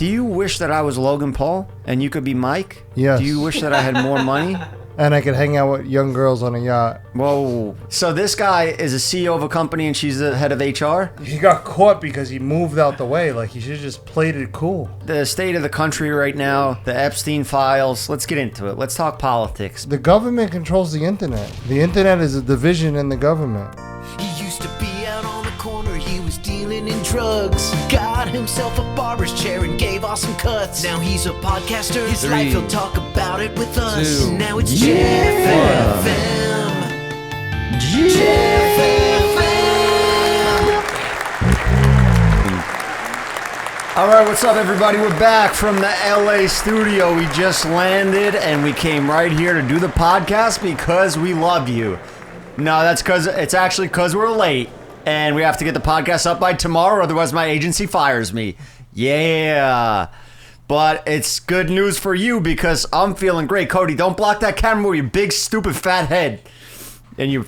Do you wish that I was Logan Paul and you could be Mike? Yes. Do you wish that I had more money? And I could hang out with young girls on a yacht. Whoa. So this guy is a CEO of a company and she's the head of HR? He got caught because he moved out the way. Like, he should have just played it cool. The state of the country right now, the Epstein files. Let's get into it. Let's talk politics. The government controls the internet. The internet is a division in the government. He used to be out on the corner, he was dealing in drugs. Got himself a barber's chair and gave awesome cuts. Now he's a podcaster, his life, he'll talk about it with us. Now it's Jeff FM. Jeff FM. All right, what's up, everybody? We're back from the LA studio. We just landed and we came right here to do the podcast because we love you. No, that's because it's actually because we're late and we have to get the podcast up by tomorrow, otherwise my agency fires me. Yeah. But it's good news for you because I'm feeling great. Cody, don't block that camera with your big, stupid, fat head. And you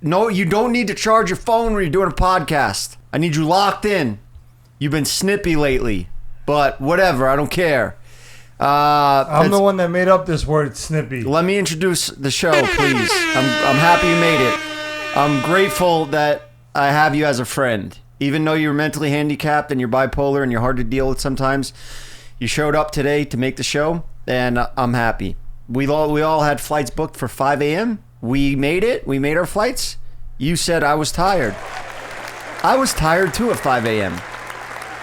don't need to charge your phone when you're doing a podcast. I need you locked in. You've been snippy lately, but whatever, I don't care. I'm the one that made up this word, snippy. Let me introduce the show, please. I'm happy you made it. I'm grateful that I have you as a friend. Even though you're mentally handicapped and you're bipolar and you're hard to deal with sometimes, you showed up today to make the show, and I'm happy. We all had flights booked for 5 a.m. We made it. We made our flights. You said I was tired. I was tired too at 5 a.m.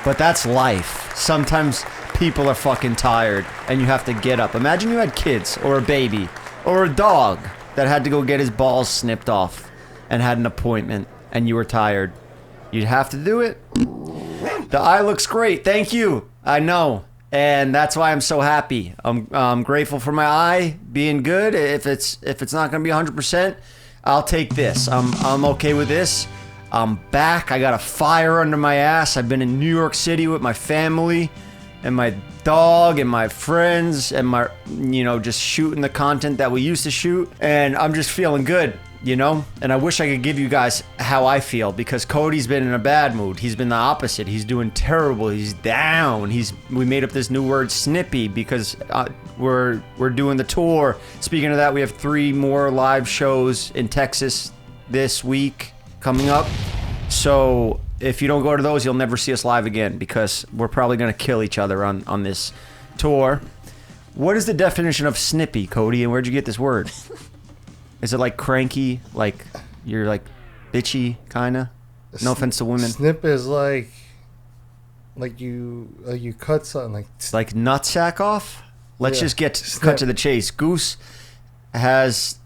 But that's life. Sometimes people are fucking tired and you have to get up. Imagine you had kids or a baby or a dog that had to go get his balls snipped off and had an appointment and you were tired. You'd have to do it. The eye looks great. Thank you. I know. And that's why I'm so happy. I'm grateful for my eye being good. If it's not going to be 100%, I'll take this. I'm okay with this. I'm back. I got a fire under my ass. I've been in New York City with my family and my dog and my friends and my, just shooting the content that we used to shoot. And I'm just feeling good, And I wish I could give you guys how I feel because Cody's been in a bad mood. He's been the opposite. He's doing terrible. He's down. We made up this new word, snippy, because we're doing the tour. Speaking of that, we have 3 more live shows in Texas this week coming up. So if you don't go to those, you'll never see us live again because we're probably going to kill each other on this tour. What is the definition of snippy, Cody, and where'd you get this word? Is it like cranky, like you're like bitchy, kind of? No offense to women. Snip is like you cut something like nutsack off? Let's just cut to the chase. Goose has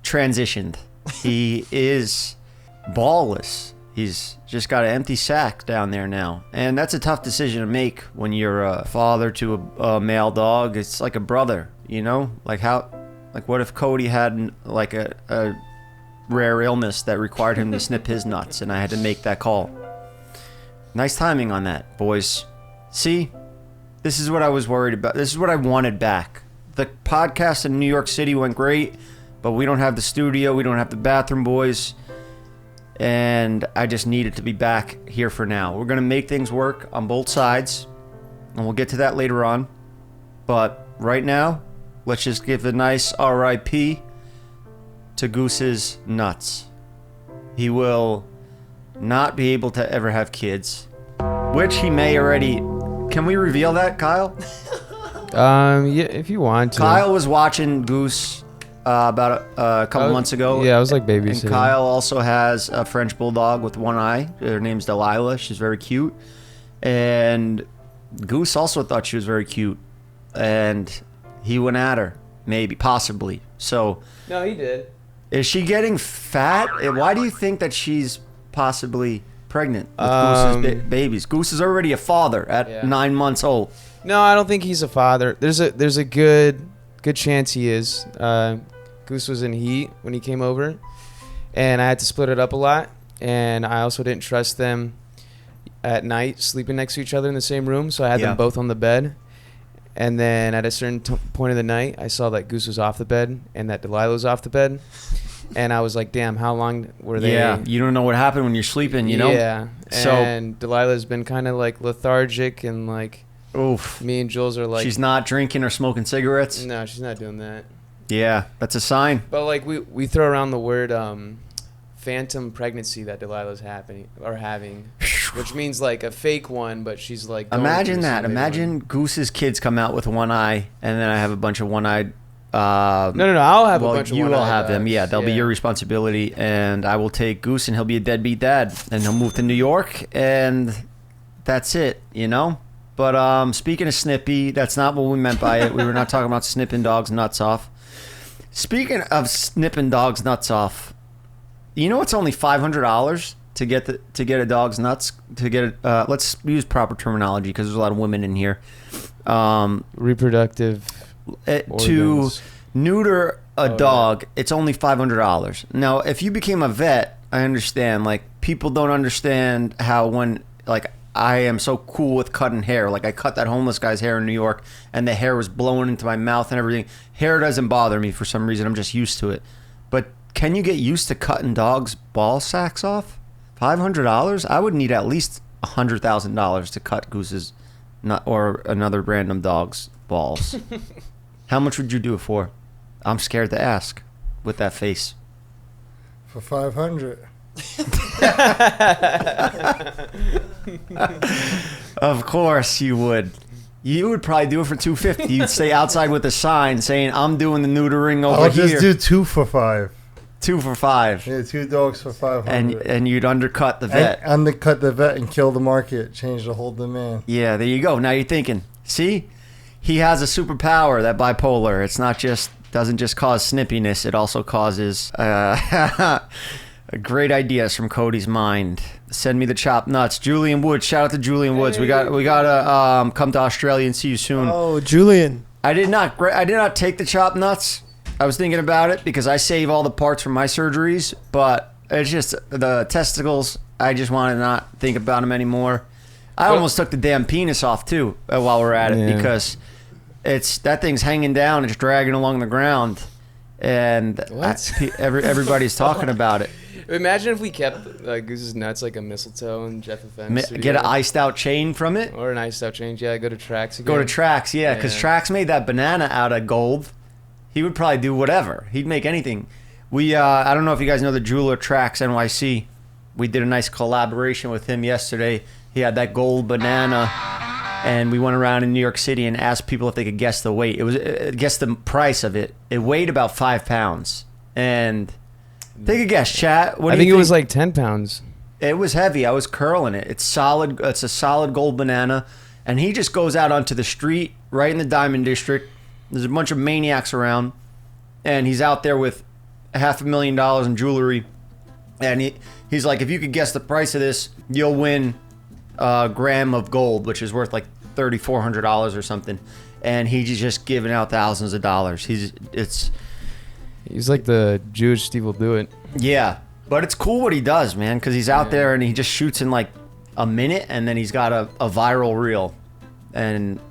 transitioned. He is ballless. He's just got an empty sack down there now. And that's a tough decision to make when you're a father to a male dog. It's like a brother, Like what if Cody had like a rare illness that required him to snip his nuts and I had to make that call? Nice timing on that, boys. See? This is what I was worried about. This is what I wanted back. The podcast in New York City went great, but we don't have the studio. We don't have the bathroom boys. And I just needed to be back here for now. We're going to make things work on both sides, and we'll get to that later on. But right now, let's just give a nice RIP to Goose's nuts. He will not be able to ever have kids, which he may already... Can we reveal that, Kyle? Yeah, if you want to. Kyle was watching Goose about a couple months ago. Yeah, I was like babysitting. And Kyle also has a French bulldog with one eye. Her name's Delilah. She's very cute. And Goose also thought she was very cute. And he went at her, maybe, possibly. So. No, he did. Is she getting fat? Why do you think that she's possibly pregnant with Goose's babies? Goose is already a father at 9 months old. No, I don't think he's a father. There's a good chance he is. Goose was in heat when he came over, and I had to split it up a lot. And I also didn't trust them at night sleeping next to each other in the same room, so I had them both on the bed. And then at a certain point of the night, I saw that Goose was off the bed and that Delilah was off the bed. And I was like, damn, how long were they? Yeah, you don't know what happened when you're sleeping, you know? Yeah. And Delilah's been kind of like lethargic and like Oof. Me and Jules are like, She's not drinking or smoking cigarettes? no, she's not doing that. Yeah, that's a sign. But like we throw around the word phantom pregnancy that Delilah's having, which means like a fake one, but she's like. Imagine that. Imagine Goose's kids come out with one eye, and then I have a bunch of one-eyed. No. I'll have a bunch of you one-eyed will have them. dogs. Yeah, they'll be your responsibility, and I will take Goose, and he'll be a deadbeat dad, and he'll move to New York, and that's it. You know. But speaking of snippy, that's not what we meant by it. We were not talking about snipping dogs' nuts off. Speaking of snipping dogs' nuts off, you know it's only $500 to get a dog's nuts to get it. Let's use proper terminology because there's a lot of women in here. Reproductive To organs. neuter a dog, it's only $500. Now, if you became a vet, I understand. Like people don't understand how when like. I am so cool with cutting hair. Like I cut that homeless guy's hair in New York and the hair was blowing into my mouth and everything. Hair doesn't bother me for some reason. I'm just used to it. But can you get used to cutting dogs' ball sacks off? $500? I would need at least $100,000 to cut Goose's nut or another random dog's balls. How much would you do it for? I'm scared to ask with that face. For 500. Of course you would. You would probably do it for $250. You'd stay outside with a sign saying, "I'm doing the neutering over I'll here." just do 2 for 5. 2 for $5. Yeah, 2 dogs for 500. And you'd undercut the vet. And undercut the vet and kill the market. Change the whole demand. Yeah, there you go. Now you're thinking, see, he has a superpower, that bipolar. It's not just doesn't just cause snippiness. It also causes great ideas from Cody's mind. Send me the chopped nuts. Julian Woods. Shout out to Julian Woods. We gotta come to Australia and see you soon. Oh, Julian. I did not take the chopped nuts. I was thinking about it because I save all the parts from my surgeries, but it's just the testicles. I just want to not think about them anymore. I almost took the damn penis off too while we're at it because that thing's hanging down. It's dragging along the ground, and everybody's talking about it. Imagine if we kept Goose's nuts like a mistletoe and Jeff Offense. Get an iced out chain from it. Or an iced out chain. Yeah, go to Trax again. Go to Trax, yeah, because Trax made that banana out of gold. He would probably do whatever. He'd make anything. I don't know if you guys know the jeweler Trax NYC. We did a nice collaboration with him yesterday. He had that gold banana, and we went around in New York City and asked people if they could guess the weight. It was guess the price of it. It weighed about 5 pounds. And take a guess, chat. What do you think? I think it was like 10 pounds. It was heavy. I was curling it. It's solid. It's a solid gold banana. And he just goes out onto the street right in the Diamond District. There's a bunch of maniacs around, and he's out there with $500,000 in jewelry. And he's like, if you could guess the price of this, you'll win a gram of gold, which is worth like $3,400 or something. And he's just giving out thousands of dollars. He's like the Jewish Steve will do it. Yeah, but it's cool what he does, man, because he's out there and he just shoots in like a minute, and then he's got a viral reel, and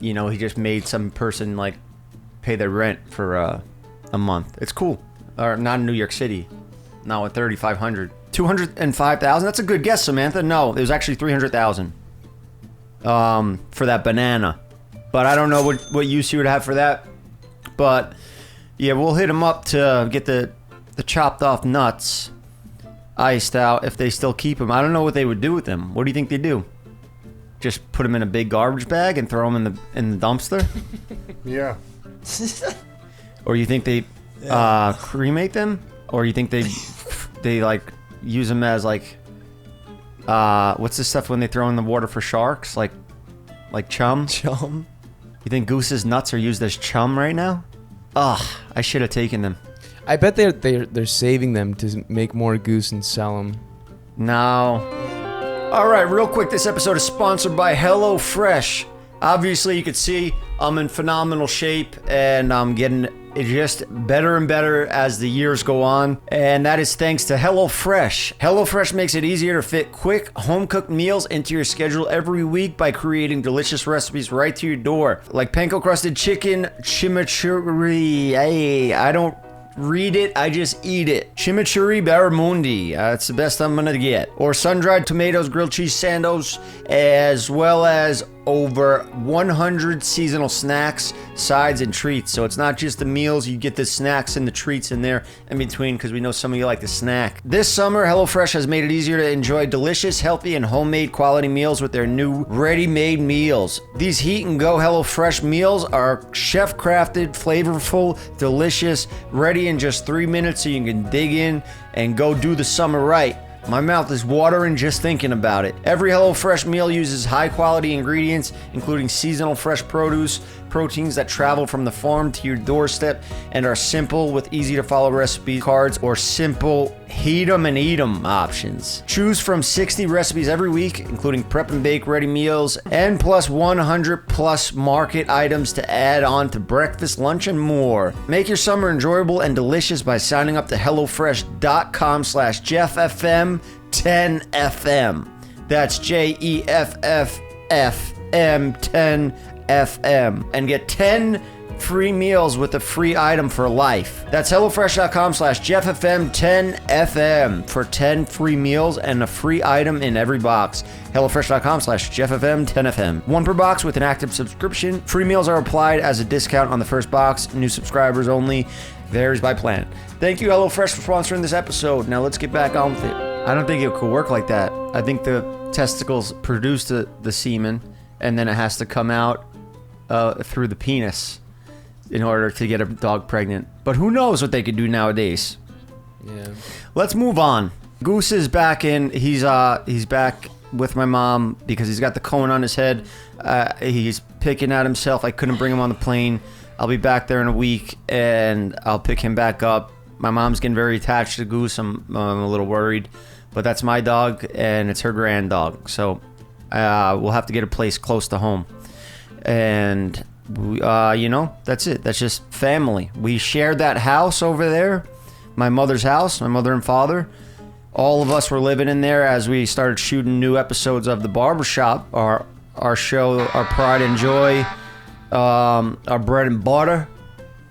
he just made some person like pay their rent for a month. It's cool. Or not in New York City. Not with 3,500. 205,000. That's a good guess, Samantha. No, it was actually 300,000. For that banana, but I don't know what use you would have for that. But yeah, we'll hit him up to get the chopped off nuts iced out if they still keep them. I don't know what they would do with them. What do you think they do? Just put them in a big garbage bag and throw them in the dumpster? Yeah. Or you think they cremate them? Or you think they like use them as like what's this stuff when they throw in the water for sharks? Like chum? Chum. You think Goose's nuts are used as chum right now? Ugh, I should have taken them. I bet they're saving them to make more Goose and sell them. No. All right, real quick, this episode is sponsored by HelloFresh. Obviously, you can see I'm in phenomenal shape, and I'm getting just better and better as the years go on, and that is thanks to HelloFresh. HelloFresh makes it easier to fit quick, home-cooked meals into your schedule every week by creating delicious recipes right to your door, like panko-crusted chicken chimichurri. Hey, I don't read it, I just eat it. Chimichurri barramundi, that's the best I'm gonna get. Or sun-dried tomatoes, grilled cheese sandos, as well as over 100 seasonal snacks, sides, and treats. So it's not just the meals. You get the snacks and the treats in there in between, because we know some of you like to snack. This summer, HelloFresh has made it easier to enjoy delicious, healthy, and homemade quality meals with their new ready-made meals. These heat and go HelloFresh meals are chef-crafted, flavorful, delicious, ready in just 3 minutes, so you can dig in and go do the summer right. My mouth is watering just thinking about it. Every HelloFresh meal uses high-quality ingredients, including seasonal fresh produce, proteins that travel from the farm to your doorstep, and are simple with easy-to-follow recipe cards or simple heat 'em and eat 'em options. Choose from 60 recipes every week, including prep and bake ready meals, and plus 100 plus market items to add on to breakfast, lunch, and more. Make your summer enjoyable and delicious by signing up to HelloFresh.com/JeffFM10FM. That's JEFFFM10FM. And get 10 free meals with a free item for life. That's HelloFresh.com/JeffFM10FM for 10 free meals and a free item in every box. HelloFresh.com/JeffFM10FM. One per box with an active subscription. Free meals are applied as a discount on the first box. New subscribers only. Varies by plan. Thank you, HelloFresh, for sponsoring this episode. Now let's get back on with it. I don't think it could work like that. I think the testicles produce the semen, and then it has to come out through the penis in order to get a dog pregnant. But who knows what they could do nowadays. Yeah. Let's move on. Goose is back in. He's back with my mom because he's got the cone on his head. He's picking at himself. I couldn't bring him on the plane. I'll be back there in a week, and I'll pick him back up. My mom's getting very attached to Goose. I'm a little worried. But that's my dog, and it's her grand dog. So we'll have to get a place close to home. And that's it. That's just family. We shared that house over there, my mother's house, my mother and father. All of us were living in there as we started shooting new episodes of the Barbershop, our show, our pride and joy, our bread and butter.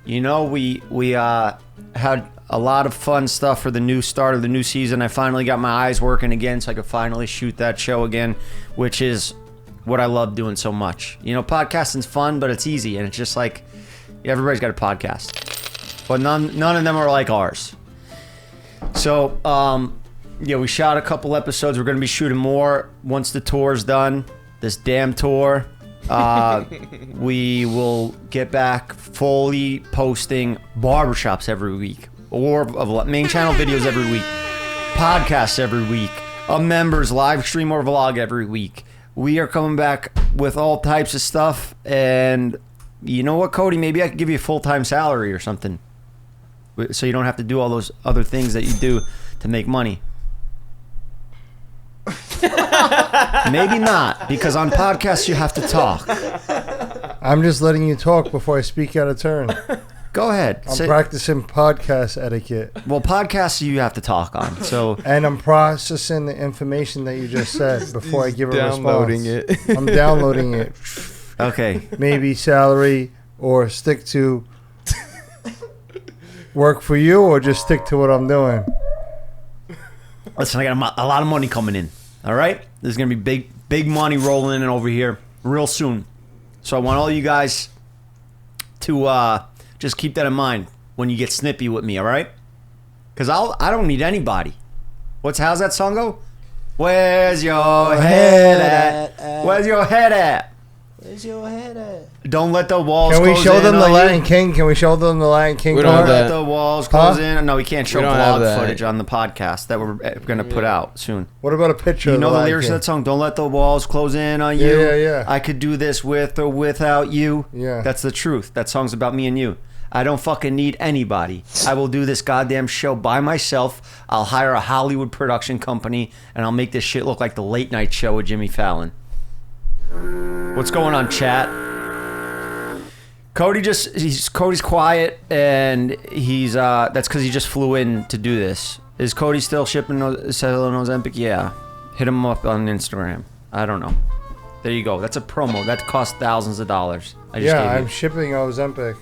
We had a lot of fun stuff for the new start of the new season. I finally got my eyes working again, so I could finally shoot that show again, which is what I love doing so much. Podcasting's fun, but it's easy, and it's just like everybody's got a podcast, but none of them are like ours. So we shot a couple episodes. We're going to be shooting more once the tour's done, this damn tour. We will get back fully posting barbershops every week, or main channel videos every week, podcasts every week, a members live stream or vlog every week. We are coming back with all types of stuff, and you know what, Cody? Maybe I could give you a full-time salary or something, so you don't have to do all those other things that you do to make money. Maybe not, because on podcasts you have to talk. I'm just letting you talk before I speak out of turn. Go ahead. I'm practicing podcast etiquette. Well, podcasts you have to talk on. So, and I'm processing the information that you just said before I give a response. Downloading it. I'm downloading it. Okay. Maybe salary, or stick to work for you, or just stick to what I'm doing. Listen, I got a lot of money coming in. All right? There's going to be big money rolling in over here real soon. So I want all you guys to just keep that in mind when you get snippy with me, all right? Because I don't need anybody. How's that song go? Where's your head at? Where's your head at? Where's your head at? Don't let the walls close in. Can we show them the Latin King? Can we show them the Latin King? We don't have that. Let the walls close in. No, we can't show vlog footage on on the podcast that we're going to put out soon. What about a picture You of know the the Latin lyrics King? of that song? Don't let the walls close in on you. Yeah. I could do this with or without you. Yeah. That's the truth. That song's about me and you. I don't fucking need anybody. I will do this goddamn show by myself. I'll hire a Hollywood production company, and I'll make this shit look like the late night show with Jimmy Fallon. What's going on, chat? Cody's quiet, and he's that's because he just flew in to do this. Is Cody still shipping selling Ozempic? Yeah. Hit him up on Instagram. I don't know. There you go. That's a promo. That costs thousands of dollars. I'm shipping Ozempic.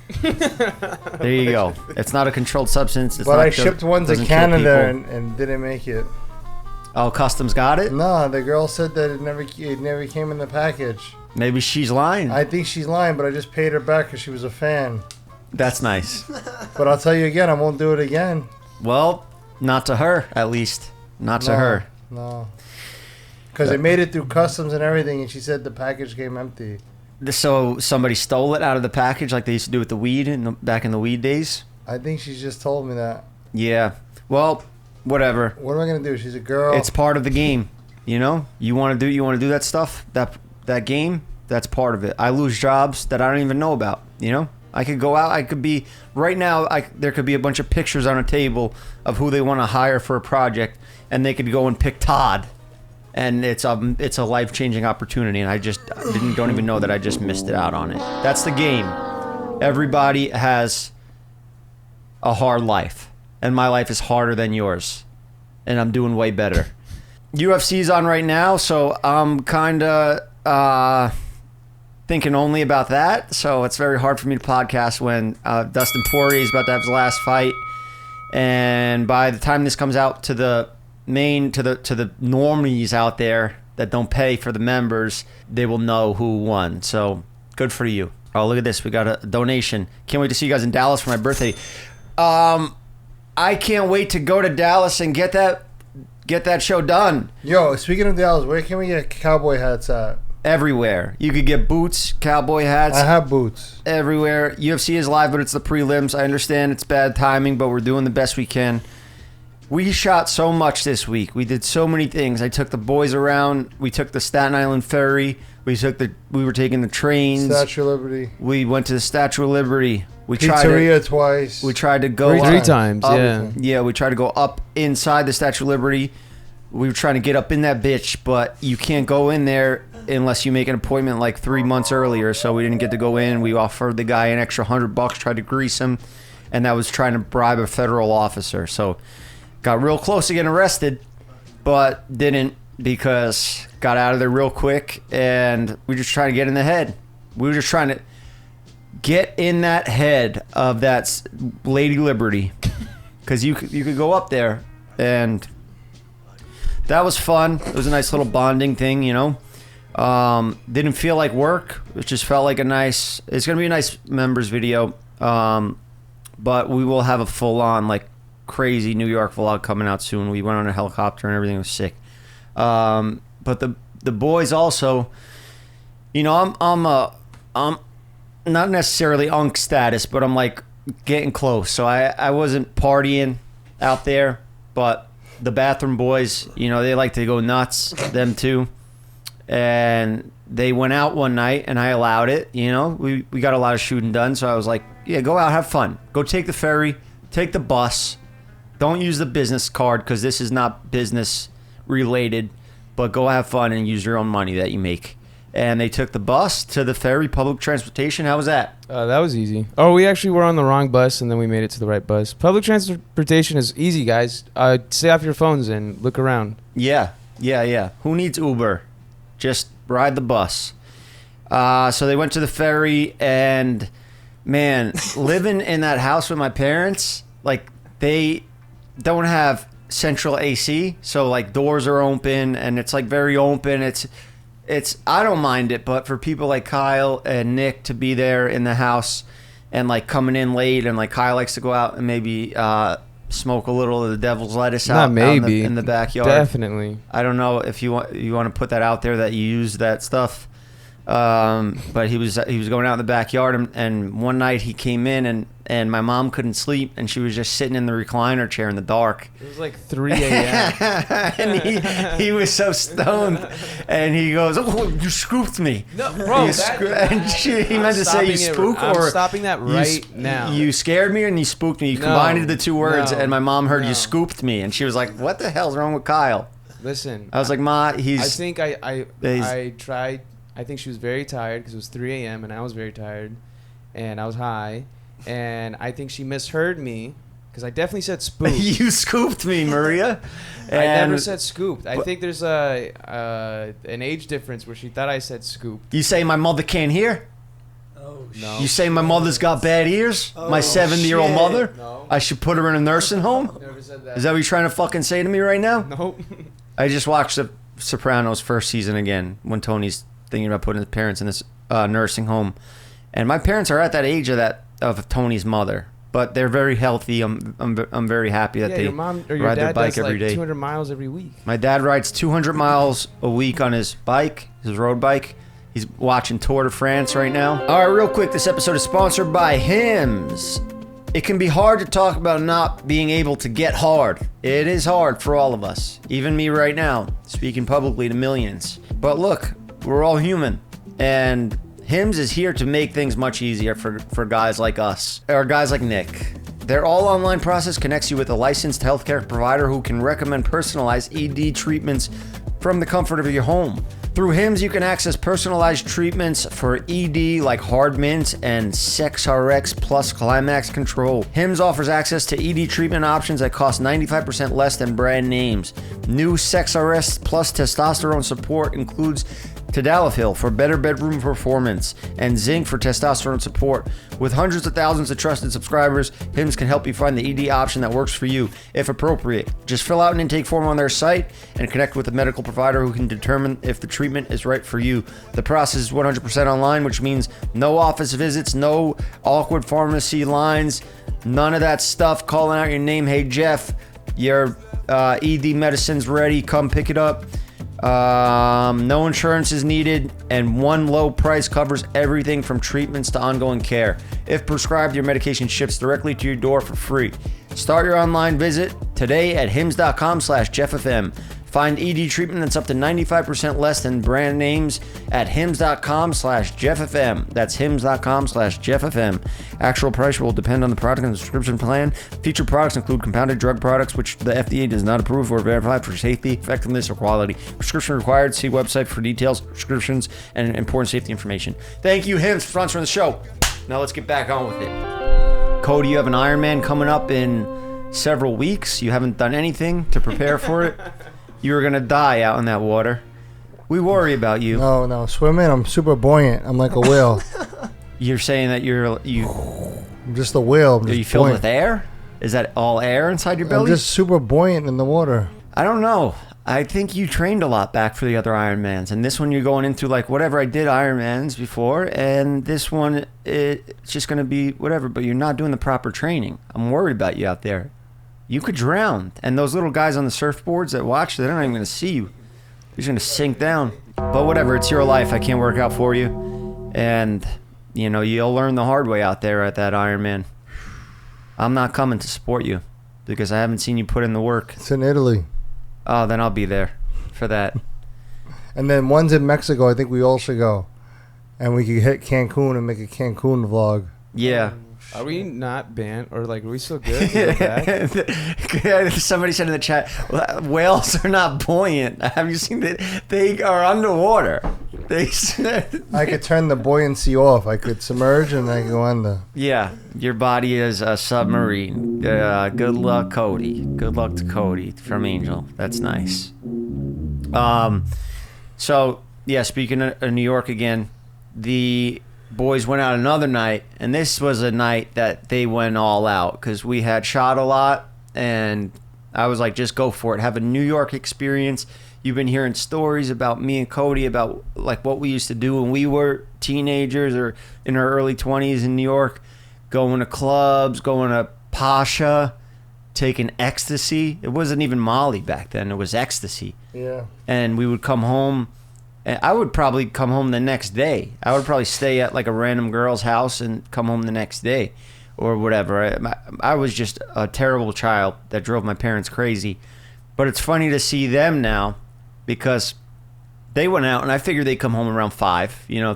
There you go. It's not a controlled substance. But I shipped one to Canada and didn't make it. Oh, Customs got it? No, the girl said that it never came in the package. Maybe she's lying. I think she's lying, but I just paid her back because she was a fan. That's nice. But I'll tell you again, I won't do it again. Well, not to her, at least. Not to her. No. Because they made it through customs and everything, and she said the package came empty. So somebody stole it out of the package like they used to do with the weed back in the weed days? I think she just told me that. Yeah. Well, whatever. What am I going to do? She's a girl. It's part of the game. You know? You want to do that stuff? That game? That's part of it. I lose jobs that I don't even know about, you know? I could go out. I could be right now. There could be a bunch of pictures on a table of who they want to hire for a project, and they could go and pick Todd, and it's a life-changing opportunity. And I just don't even know that I just missed it out on it. That's the game. Everybody has a hard life, and my life is harder than yours, and I'm doing way better. UFC's on right now, so I'm kind of thinking only about that, so it's very hard for me to podcast when Dustin Poirier is about to have his last fight, and by the time this comes out to the normies out there that don't pay for the members, they will know who won. So good for you. Oh, look at this, we got a donation. Can't wait to see you guys in Dallas for my birthday. I can't wait to go to Dallas and get that show done. Yo, speaking of Dallas, where can we get cowboy hats at? Everywhere. You could get boots, cowboy hats. I have boots. Everywhere. UFC is live, but it's the prelims. I understand it's bad timing, but we're doing the best we can. We shot so much this week. We did so many things. I took the boys around. We took the Staten Island ferry. We were taking the trains. Statue of Liberty. We went to the Statue of Liberty. Pizzeria twice. We tried to go three times. Yeah, we tried to go up inside the Statue of Liberty. We were trying to get up in that bitch, but you can't go in there unless you make an appointment like 3 months earlier. So we didn't get to go in. We offered the guy an extra $100, tried to grease him, and that was trying to bribe a federal officer. So got real close to getting arrested, but didn't, because got out of there real quick, and we just trying to get in the head. We were just trying to get in that head of that Lady Liberty, because you could go up there, and that was fun. It was a nice little bonding thing, you know. Didn't feel like work. It just felt like it's going to be a nice members video. But we will have a full-on, like, crazy New York vlog coming out soon. We went on a helicopter and everything was sick. But the boys also, you know, I'm not necessarily unk status, but I'm like getting close. So I wasn't partying out there, but the bathroom boys, you know, they like to go nuts, them too. And they went out one night and I allowed it, you know. We got a lot of shooting done, so I was like, yeah, go out, have fun. Go take the ferry, take the bus. Don't use the business card because this is not business related, but go have fun and use your own money that you make. And they took the bus to the ferry, public transportation. How was that? That was easy. Oh, we actually were on the wrong bus, and then we made it to the right bus. Public transportation is easy, guys. Stay off your phones and look around. Yeah. Who needs Uber? Just ride the bus. So they went to the ferry, and, man, living in that house with my parents, like, they don't have central AC, so, like, doors are open, and it's, like, very open. It's I don't mind it, but for people like Kyle and Nick to be there in the house and like coming in late, and like Kyle likes to go out and maybe smoke a little of the devil's lettuce out in the backyard. Definitely. I don't know if you want to put that out there that you use that stuff. But he was going out in the backyard, and one night he came in and my mom couldn't sleep, and she was just sitting in the recliner chair in the dark. It was like 3 a.m. And he was so stoned, and he goes, "Oh, you scooped me." No, bro. He meant to say you spook, I'm or stopping that right now. You scared me and you spooked me. You combined the two words, and my mom heard you scooped me, and she was like, "What the hell's wrong with Kyle?" Listen, I was like, "Ma, I think I tried. I think she was very tired because it was 3 a.m. and I was very tired, and I was high, and I think she misheard me because I definitely said spooked. You scooped me, Maria. I never said scooped. I think there's an age difference where she thought I said scooped. You say my mother can't hear? Oh, No. You say my mother's got bad ears? My 70-year-old mother? No. I should put her in a nursing home? Never said that. Is that what you're trying to fucking say to me right now? Nope. I just watched The Sopranos first season again when Tony's thinking about putting his parents in this nursing home. And my parents are at that age of Tony's mother, but they're very healthy. I'm very happy that they your mom or your ride their dad bike does every like day. 200 miles every week. My dad rides 200 miles a week on his bike, his road bike. He's watching Tour de France right now. All right, real quick, this episode is sponsored by Hims. It can be hard to talk about not being able to get hard. It is hard for all of us, even me right now, speaking publicly to millions. But look, we're all human, and Hims is here to make things much easier for guys like us, or guys like Nick. Their all-online process connects you with a licensed healthcare provider who can recommend personalized ED treatments from the comfort of your home. Through Hims, you can access personalized treatments for ED like Hard Mints and SexRx Plus Climax Control. Hims offers access to ED treatment options that cost 95% less than brand names. New SexRx Plus testosterone support includes Tadalafil for better bedroom performance and Zinc for testosterone support. With hundreds of thousands of trusted subscribers, Hims can help you find the ED option that works for you, if appropriate. Just fill out an intake form on their site and connect with a medical provider who can determine if the treatment is right for you. The process is 100% online, which means no office visits, no awkward pharmacy lines, none of that stuff calling out your name. Hey, Jeff, your ED medicine's ready. Come pick it up. No insurance is needed, and one low price covers everything from treatments to ongoing care. If prescribed, your medication ships directly to your door for free. Start your online visit today at hims.com/JeffFM. Find ED treatment that's up to 95% less than brand names at hims.com/JeffFM. That's hims.com/JeffFM. Actual price will depend on the product and the subscription plan. Featured products include compounded drug products, which the FDA does not approve or verify for safety, effectiveness, or quality. Prescription required. See website for details, prescriptions, and important safety information. Thank you, Hims, for sponsoring the show. Now let's get back on with it. Cody, you have an Ironman coming up in several weeks. You haven't done anything to prepare for it. You were going to die out in that water. We worry about you. No, swimming, I'm super buoyant. I'm like a whale. You're saying that I'm just a whale. Are you filled with air? Is that all air inside your belly? I'm just super buoyant in the water. I don't know. I think you trained a lot back for the other Ironmans. And this one you're going into like, whatever, I did Ironmans before. And this one, it's just going to be whatever. But you're not doing the proper training. I'm worried about you out there. You could drown. And those little guys on the surfboards that watch, they're not even going to see you. You're just going to sink down. But whatever, it's your life. I can't work out for you. And, you know, you'll learn the hard way out there at that Ironman. I'm not coming to support you because I haven't seen you put in the work. It's in Italy. Oh, then I'll be there for that. And then one's in Mexico. I think we all should go. And we could hit Cancun and make a Cancun vlog. Yeah. Are we not banned, or like, are we still good? To go back? Somebody said in the chat, whales are not buoyant. Have you seen that? They are underwater. I could turn the buoyancy off. I could submerge and I could go under. Yeah, your body is a submarine. Good luck, Cody. Good luck to Cody from Angel. That's nice. So, yeah, speaking of New York again, the boys went out another night, and this was a night that they went all out because we had shot a lot, and I was like, just go for it. Have a New York experience. You've been hearing stories about me and Cody about like what we used to do when we were teenagers or in our early 20s in New York, going to clubs, going to Pasha, taking ecstasy. It wasn't even Molly back then. It was ecstasy. Yeah. And we would come home. And I would probably come home the next day. I would probably stay at like a random girl's house and come home the next day or whatever. I was just a terrible child that drove my parents crazy. But it's funny to see them now because they went out and I figured they'd come home around 5,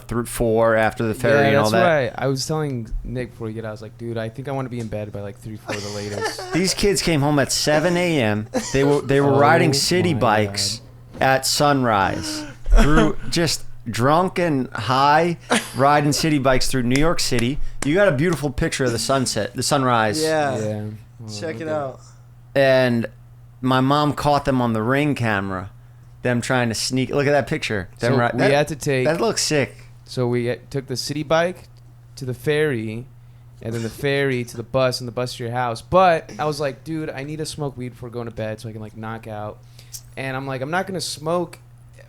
through 4 after the ferry and all that. Yeah, that's why I was telling Nick before we get out, I was like, dude, I think I want to be in bed by like 3, 4 the latest. These kids came home at 7 a.m. They were riding city bikes at sunrise. Through just drunk and high, riding city bikes through New York City. You got a beautiful picture of the sunset, the sunrise. Yeah. Check it out. And my mom caught them on the Ring camera, them trying to sneak. Look at that picture. That looks sick. So we took the city bike to the ferry, and then the ferry to the bus, and the bus to your house. But I was like, dude, I need to smoke weed before going to bed so I can like knock out. And I'm like, I'm not gonna smoke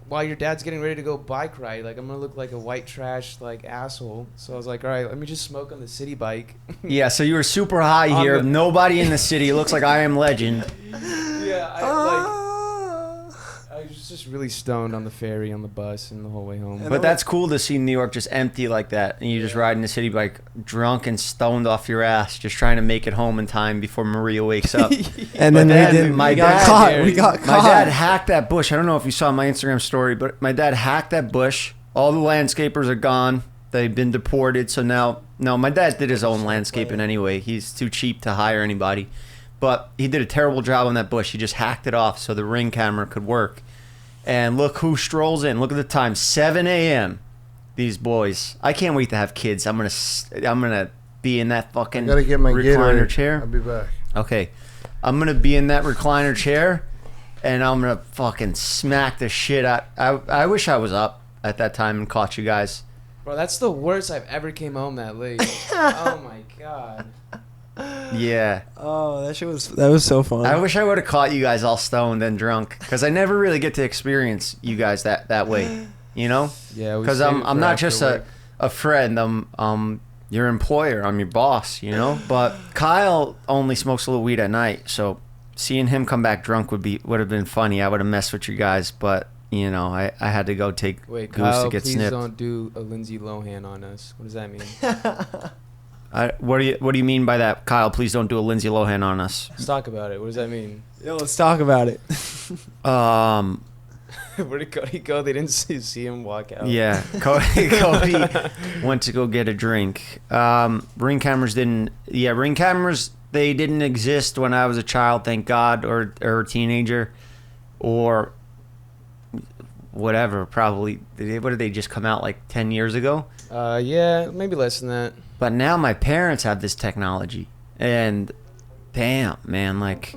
while your dad's getting ready to go bike ride, like I'm gonna look like a white trash like asshole. So I was like, all right, let me just smoke on the city bike. Yeah, so you were super high here. Nobody in the city. It looks like I Am Legend. Yeah, I was just really stoned on the ferry, on the bus, and the whole way home. But that's cool to see New York just empty like that, and you just riding the city bike, drunk and stoned off your ass, just trying to make it home in time before Maria wakes up. And then we got caught. My dad hacked that bush. I don't know if you saw my Instagram story, but my dad hacked that bush. All the landscapers are gone. They've been deported. So now, no, my dad did his own landscaping anyway. He's too cheap to hire anybody. But he did a terrible job on that bush. He just hacked it off so the Ring camera could work. And look who strolls in. Look at the time, 7 a.m. These boys. I can't wait to have kids. I'm gonna be in that fucking I gotta get my recliner chair. I'll be back. Okay, I'm gonna be in that recliner chair, and I'm gonna fucking smack the shit out. I wish I was up at that time and caught you guys. Bro, that's the worst I've ever came home that late. Oh my god. Yeah. Oh, that was so fun. I wish I would have caught you guys all stoned and drunk, because I never really get to experience you guys that way, you know? Yeah. Because I'm not just a friend. I'm your employer. I'm your boss, you know? But Kyle only smokes a little weed at night, so seeing him come back drunk would have been funny. I would have messed with you guys, but you know, I had to go take Goose Kyle, to get please snipped. Don't do a Lindsay Lohan on us. What does that mean? What do you mean by that, Kyle? Please don't do a Lindsay Lohan on us. Let's talk about it. What does that mean? Yo, let's talk about it. Where did Cody go? They didn't see him walk out. Yeah, Cody went to go get a drink. Ring cameras didn't. Yeah, ring cameras, they didn't exist when I was a child, thank God, or a teenager, or whatever. Probably. What did they just come out like 10 years ago? Yeah, maybe less than that. But now my parents have this technology, and damn, man, like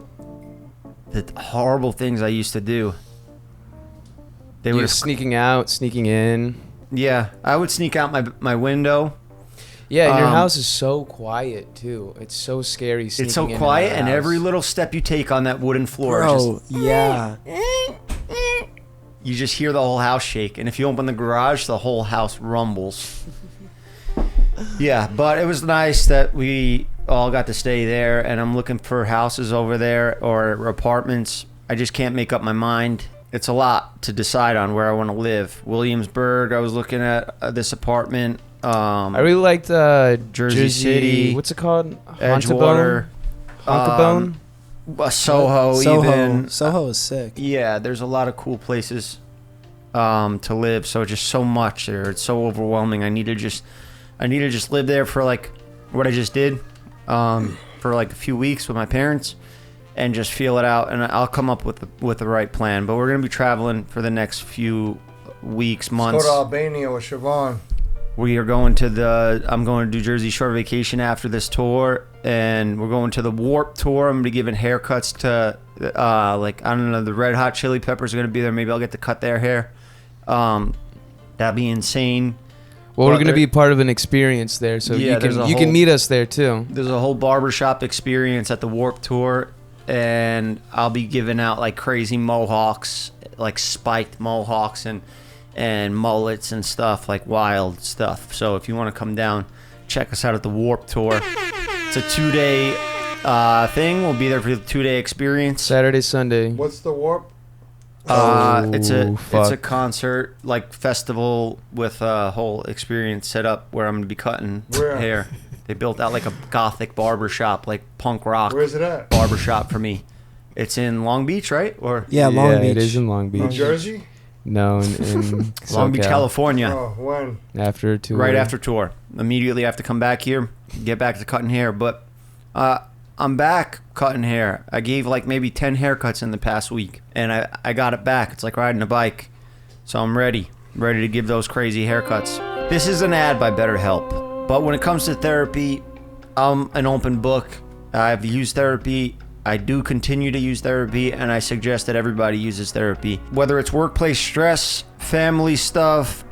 the horrible things I used to do. They You were sneaking out, sneaking in. Yeah, I would sneak out my window. Yeah, and your house is so quiet too. It's so scary. It's so quiet, and every little step you take on that wooden floor, Bro, yeah. You just hear the whole house shake. And if you open the garage, the whole house rumbles. Yeah, but it was nice that we all got to stay there, and I'm looking for houses over there or apartments. I just can't make up my mind. It's a lot to decide on where I want to live. Williamsburg, I was looking at this apartment. I really liked Jersey City. What's it called? Edgewater. Honkabone? Soho, even. Soho is sick. Yeah, there's a lot of cool places to live. So just so much there. It's so overwhelming. I need to just live there for like what I just did for like a few weeks with my parents and just feel it out. And I'll come up with the right plan. But we're gonna be traveling for the next few weeks, months. Let's go to Albania with Siobhan. We are going to I'm going to do Jersey Shore vacation after this tour, and we're going to the Warp Tour. I'm going to be giving haircuts to, like, I don't know, the Red Hot Chili Peppers are going to be there. Maybe I'll get to cut their hair. That'd be insane. Well, we're going to be part of an experience there, so yeah, you can meet us there, too. There's a whole barbershop experience at the Warp Tour, and I'll be giving out, like, crazy mohawks, like spiked mohawks and mullets and stuff, like wild stuff. So if you want to come down, check us out at the Warp Tour. It's a 2-day thing. We'll be there for the 2-day experience. Saturday, Sunday. What's the Warp? It's a concert, like festival with a whole experience set up where I'm gonna be cutting hair. They built out like a gothic barbershop, like punk rock. Where's it at? Barbershop for me. It's in Long Beach, right? Or Yeah, Long Beach. It is in Long Beach. New Jersey? No, in Long Beach, California. Oh, when? After tour. Right after tour. Immediately have to come back here, get back to cutting hair. But I'm back cutting hair. I gave like maybe 10 haircuts in the past week, and I got it back. It's like riding a bike. So I'm ready to give those crazy haircuts. This is an ad by BetterHelp. But when it comes to therapy, I'm an open book. I've used therapy. I do continue to use therapy, and I suggest that everybody uses therapy. Whether it's workplace stress, family stuff,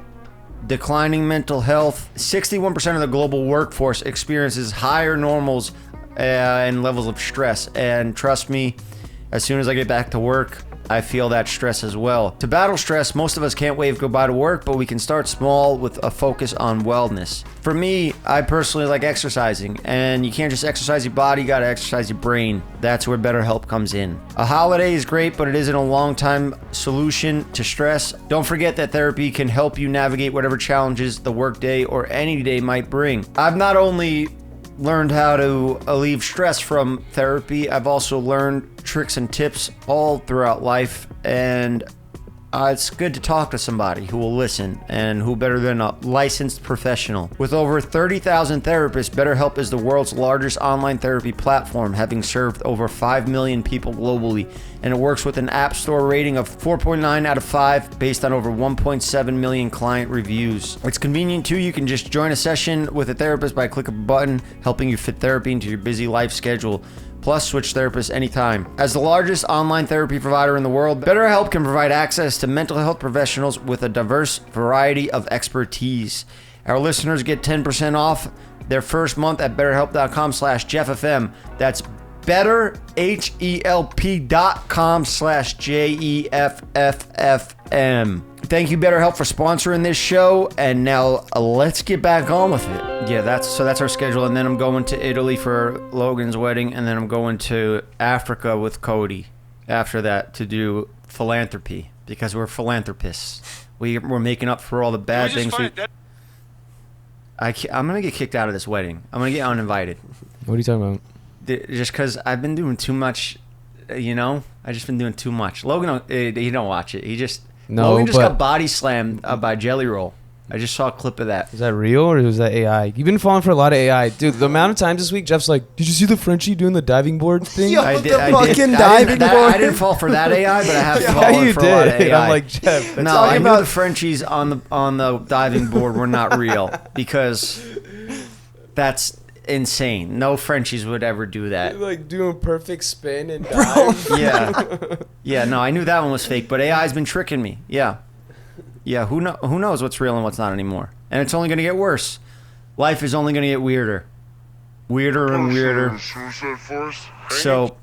declining mental health, 61% of the global workforce experiences higher normals and levels of stress. And trust me, as soon as I get back to work, I feel that stress as well. To battle stress, most of us can't wave goodbye to work, but we can start small with a focus on wellness. For me, I personally like exercising, and you can't just exercise your body, you gotta exercise your brain. That's where BetterHelp comes in. A holiday is great, but it isn't a long-time solution to stress. Don't forget that therapy can help you navigate whatever challenges the workday or any day might bring. I've not only learned how to alleviate stress from therapy, I've also learned tricks and tips all throughout life, and it's good to talk to somebody who will listen, and who better than a licensed professional. With over 30,000 therapists, BetterHelp is the world's largest online therapy platform, having served over 5 million people globally, and it works with an app store rating of 4.9 out of 5 based on over 1.7 million client reviews. It's convenient too. You can just join a session with a therapist by clicking a button, helping you fit therapy into your busy life schedule. Plus, switch therapists anytime. As the largest online therapy provider in the world, BetterHelp can provide access to mental health professionals with a diverse variety of expertise. Our listeners get 10% off their first month at betterhelp.com/JeffFM. That's betterhelp.com/JEFFFM. Thank you, BetterHelp, for sponsoring this show. And now let's get back on with it. Yeah, that's our schedule. And then I'm going to Italy for Logan's wedding, and then I'm going to Africa with Cody after that to do philanthropy, because we're philanthropists. We're making up for all the bad things. I'm gonna get kicked out of this wedding. I'm gonna get uninvited. What are you talking about? Just because I've been doing too much, I just been doing too much. Logan, he don't watch it. Logan just got body slammed by Jelly Roll. I just saw a clip of that. Is that real or is that AI? You've been falling for a lot of AI. Dude, the amount of times this week, Jeff's like, did you see the Frenchie doing the diving board thing? Yo, I didn't fall for that AI, but I have fallen for a lot of AI. I'm like, Jeff. No, I knew the Frenchies on the diving board were not real, because that's insane. No Frenchies would ever do that. Like doing perfect spin and dive. Yeah. No, I knew that one was fake, but AI's been tricking me. Yeah. Who knows what's real and what's not anymore? And it's only gonna get worse. Life is only gonna get weirder and weirder. So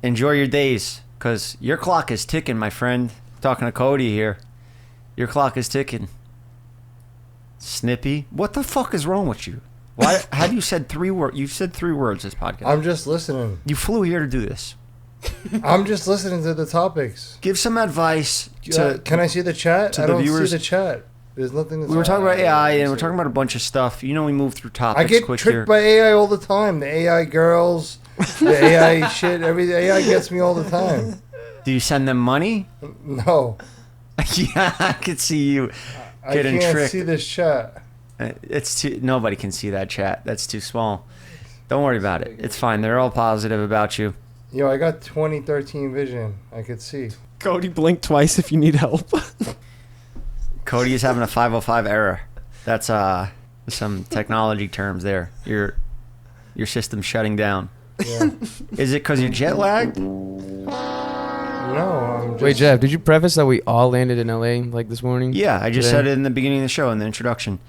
enjoy your days, because your clock is ticking, my friend. Talking to Cody here. Your clock is ticking. Snippy, what the fuck is wrong with you? Why have you said 3 words? You've said 3 words this podcast. I'm just listening. You flew here to do this. I'm just listening to the topics. Give some advice to. Can I see the chat? I don't viewers. see the chat. There's nothing. We were talking about AI, and we're talking about a bunch of stuff. We move through topics. I get quick tricked here. by AI all the time. The AI girls, the AI shit. Every AI gets me all the time. Do you send them money? No. Yeah, I could see you getting tricked. I can't see this chat. Nobody can see that chat. That's too small. Don't worry about it. It's fine. They're all positive about you. Yo, I got 2013 vision. I could see. Cody, blink twice if you need help. Cody is having a 505 error. That's some technology terms there. Your system's shutting down. Yeah. Is it because you're jet lagged? No, I'm just... Wait, Jeff, did you preface that we all landed in LA like this morning? Yeah, I just said it in the beginning of the show in the introduction.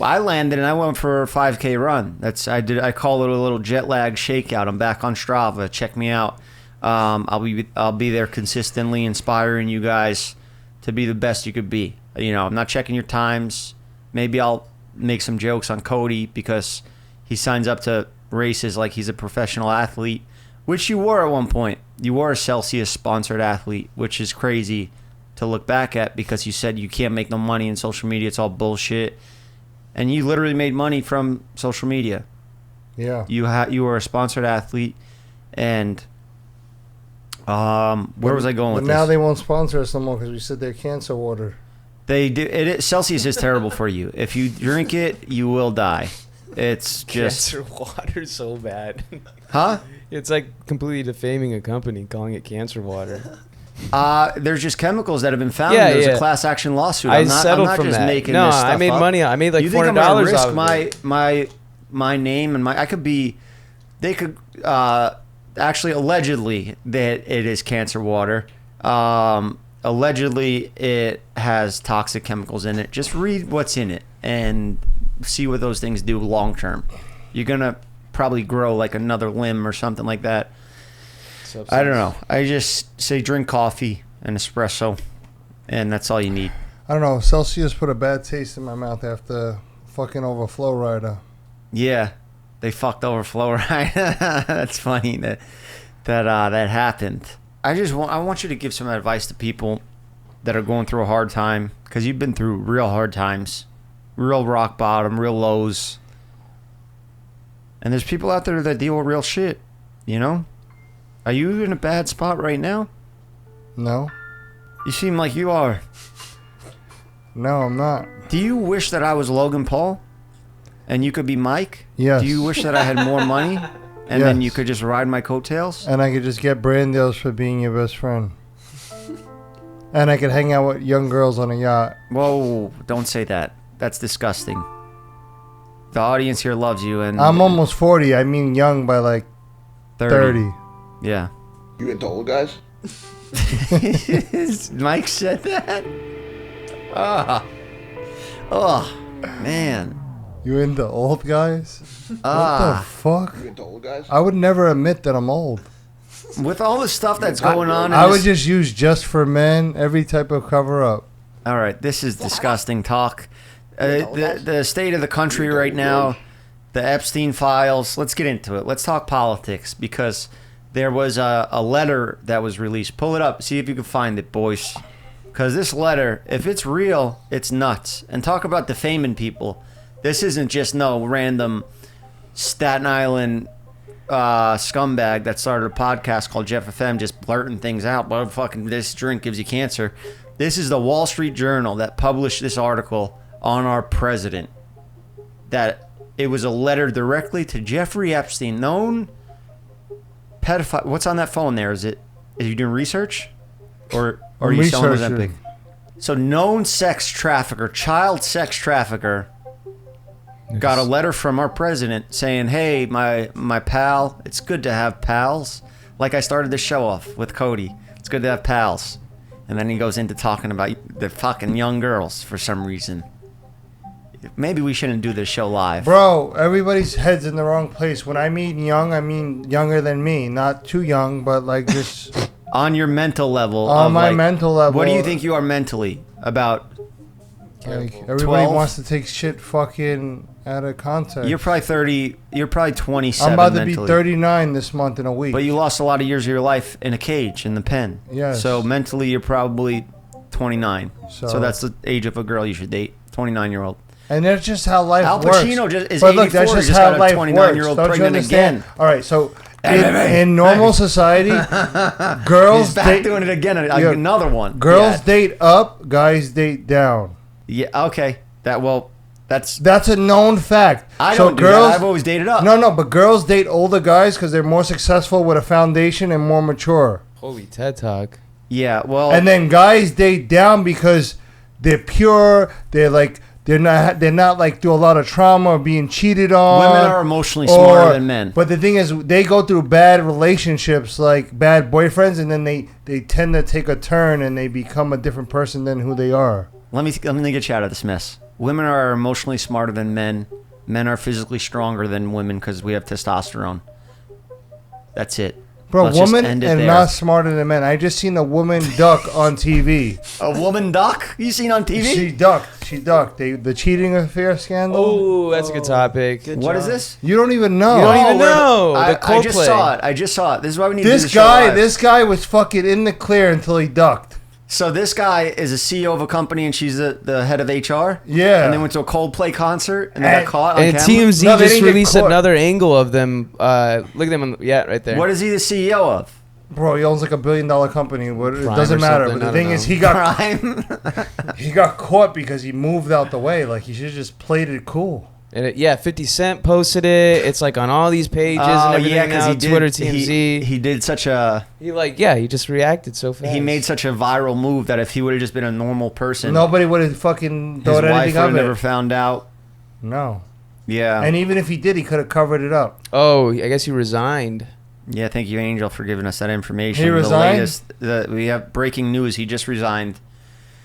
I landed and I went for a 5K run. I call it a little jet lag shakeout. I'm back on Strava. Check me out. I'll be there consistently, inspiring you guys to be the best you could be. I'm not checking your times. Maybe I'll make some jokes on Cody because he signs up to races like he's a professional athlete, which you were at one point. You were a Celsius sponsored athlete, which is crazy to look back at, because you said you can't make no money in social media. It's all bullshit. And you literally made money from social media. Yeah. You were a sponsored athlete, and where was I going with this? Now they won't sponsor us no more because we said they're cancer water. They do. Celsius is terrible for you. If you drink it, you will die. It's just cancer water so bad. Huh? It's like completely defaming a company, calling it cancer water. There's just chemicals that have been found. Yeah, There's a class action lawsuit. I I'm not from just that. making no, this stuff I made up. money. I made like You think $400 I'm gonna risk off of it. my name and I could be. They could actually allegedly that it is cancer water. Allegedly it has toxic chemicals in it. Just read what's in it and see what those things do long term. You're gonna probably grow like another limb or something like that. substance. I don't know. I just say drink coffee and espresso, and that's all you need. I don't know. Celsius put a bad taste in my mouth after fucking over Flow Rider. Yeah, they fucked over Flow Right. That's funny that happened. I want you to give some advice to people that are going through a hard time, because you've been through real hard times, real rock bottom, real lows. And there's people out there that deal with real shit, you know? Are you in a bad spot right now? No. You seem like you are. No, I'm not. Do you wish that I was Logan Paul and you could be Mike? Yes. Do you wish that I had more money and then Yes. you could just ride my coattails? And I could just get brand deals for being your best friend. And I could hang out with young girls on a yacht. Whoa, don't say that. That's disgusting. The audience here loves you, and I'm almost 40. I mean young by like 30. Yeah. You into old guys? Mike said that? Oh, man. You into old guys? What the Ah. fuck? You into old guys? I would never admit that I'm old. With all the stuff that's going on in I would this- just use just for men, every type of cover up. All right, this is disgusting talk. The state of the country right now, the Epstein files. Let's get into it. Let's talk politics, because there was a letter that was released. Pull it up. See if you can find it, boys. Because this letter, if it's real, it's nuts. And talk about defaming people. This isn't just no random Staten Island scumbag that started a podcast called Jeff FM just blurting things out. Well, fucking this drink gives you cancer. This is the Wall Street Journal that published this article on our president. That it was a letter directly to Jeffrey Epstein, known pedophile. What's on that phone there? Is you doing research? Or are you selling Researching. Ozempic? So known sex trafficker, child sex trafficker, got a letter from our president saying, hey, my pal, it's good to have pals. Like I started the show off with Cody. It's good to have pals. And then he goes into talking about the fucking young girls for some reason. Maybe we shouldn't do this show live. Bro, everybody's head's in the wrong place. When I mean young, I mean younger than me. Not too young, but like just... On your mental level. On of my like, mental level. What do you think you are mentally? About... Like, everybody 12? wants to take shit fucking out of context. You're probably 30... You're probably 27 I'm about to mentally. be 39 this month in a week. But you lost a lot of years of your life in a cage, in the pen. Yes. So mentally, you're probably 29. So- So that's the age of a girl you should date. 29-year-old. And that's just how life Al works. Pacino is But look, 84. that's He just just how got a life 29-year-old works. Don't you pregnant understand? again. All right, so in normal society, girls He's back date, doing it again. Yeah. Another one. girls Yeah. date up, guys date down. Yeah. Okay. That's. That's a known fact. I so don't do girls, that. I've always dated up. No, but girls date older guys because they're more successful with a foundation and more mature. Holy TED Talk. Yeah. Well. And then guys date down because they're pure. They're not like through a lot of trauma or being cheated on. women are emotionally smarter than men. But the thing is, they go through bad relationships, like bad boyfriends, and then they tend to take a turn and they become a different person than who they are. Let me get you out of this mess. Women are emotionally smarter than men. Men are physically stronger than women because we have testosterone. That's it. Bro, Let's just women end it are there. not smarter than men. I just seen a woman duck on TV. A woman duck? You seen on TV? She ducked. The cheating affair scandal. Oh, that's a good topic. What is this? You don't even know. You don't even know. I The just Coldplay. saw it. This is why we need to do the show live. This guy was fucking in the clear until he ducked. So this guy is a CEO of a company, and she's the head of HR. Yeah. And they went to a Coldplay concert, and they And- got caught on And camera. TMZ No, they just didn't get released caught. another angle of them. Look at them. Right there. What is he the CEO of? Bro, he owns like $1 billion company. What, it Prime doesn't or matter. something, But I the don't thing is, know. he got caught because he moved out the way. Like he should have just played it cool. And 50 Cent posted it. It's like on all these pages and everything now. Twitter, TMZ. He did such a He just reacted so fast. he made such a viral move that if he would have just been a normal person, Nobody would have fucking his thought wife anything would have of never it. found out. No. Yeah. And even if he did, he could have covered it up. Oh, I guess he resigned. Yeah, thank you, Angel, for giving us that information. He resigned? We have breaking news. He just resigned.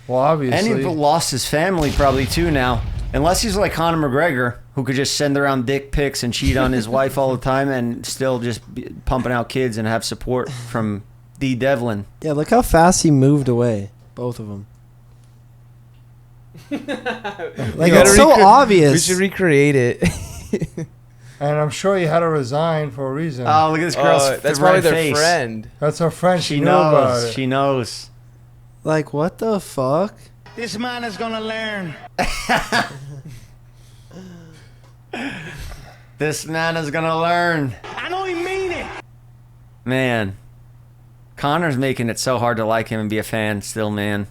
Well, obviously. And he lost his family probably too now. Unless he's like Conor McGregor, who could just send around dick pics and cheat on his wife all the time and still just be pumping out kids and have support from D. Devlin. Yeah, look how fast he moved away. Both of them. Like, it's so obvious. We should recreate it. And I'm sure he had to resign for a reason. Oh, look at this girl's that's red probably their face. friend. That's her friend. She knew about knows. it. She knows. Like, what the fuck? This man is gonna learn. This man is gonna learn. I know he mean it. Man, Connor's making it so hard to like him and be a fan still, man.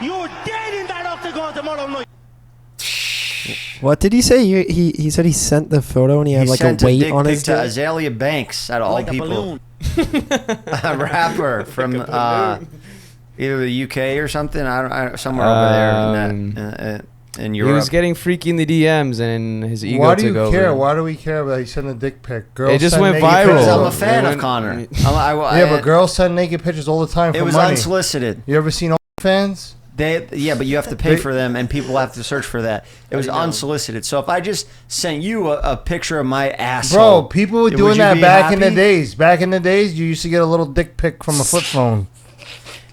You're dead in that octagon tomorrow night. What did he say? He said he sent the photo and he had like a sent weight dick on pic his to dick. Azalea Banks, out of all people. A rapper from either the UK or something. I don't somewhere over there in He Europe. was getting freaky in the DMs and his ego Why do you took care? over. Why do we care about he sent a dick pic? Girls It just send went naked viral. pictures. Because I'm a all- fan They of went- Connor. but girls send naked pictures all the time for it was money. unsolicited. You ever seen fans? But you have to pay for them, and people have to search for that. It was unsolicited. So if I just sent you a picture of my asshole, Bro, people were would doing you that be back in the happy? days. Back in the days, you used to get a little dick pic from a flip phone.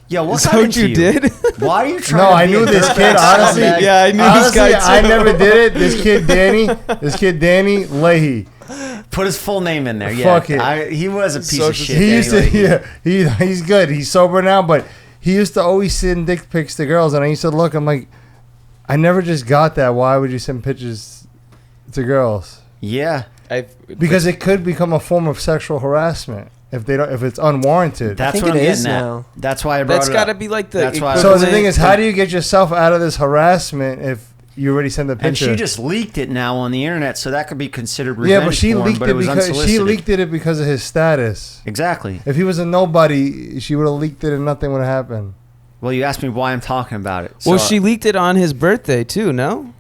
Yo, what Is that got what into you did? Why are you trying No, to I be knew a this dirtbag kid, honestly. scumbag? Yeah, I knew Honestly, this guy I too. never did it. This kid Danny Leahy. Put his full name in there. Yeah, Fuck it. He was a piece of Social shit. He used to, anyway. he's good. He's sober now, but he used to always send dick pics to girls, and I used to look. I'm like, I never just got that. Why would you send pictures to girls? Yeah, Because it could become a form of sexual harassment if it's unwarranted. that's think what I'm it is getting now. at. That's why I brought That's it got to up. be like the That's why- So the thing is, how do you get yourself out of this harassment if you already sent the And picture? she just leaked it now on the internet, so that could be considered revenge yeah, but she porn, leaked but it was because unsolicited. because of his status. Exactly. If he was a nobody, she would have leaked it and nothing would have happened. Well, you asked me why I'm talking about it. Well, So- she leaked it on his birthday too, no?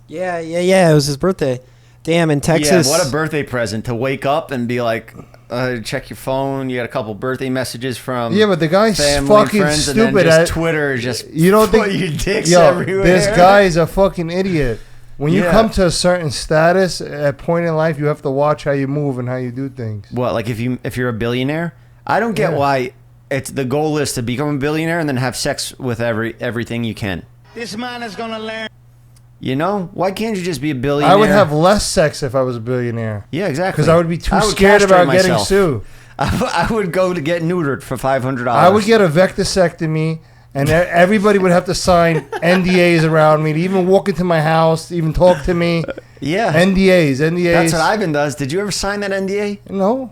Yeah. It was his birthday. Damn, in Texas. Yeah, what a birthday present to wake up and be like, check your phone. You got a couple birthday messages from Yeah, but the guy's family, fucking friends, and then stupid. just Twitter just You don't put think your dicks yo, everywhere. this guy is a fucking idiot. When you Yeah. come to a certain status at a point in life, you have to watch how you move and how you do things. What, like if you're a billionaire? I don't get Yeah. why it's the goal is to become a billionaire and then have sex with everything you can. This man is gonna learn. You know, why can't you just be a billionaire? I would have less sex if I was a billionaire. Yeah, exactly. Because I would be too I would scared castrate about getting myself. sued. I would go to get neutered for $500. I would get a vectosectomy, and everybody would have to sign NDAs around me to even walk into my house, to even talk to me. Yeah. NDAs. That's what Ivan does. Did you ever sign that NDA? No,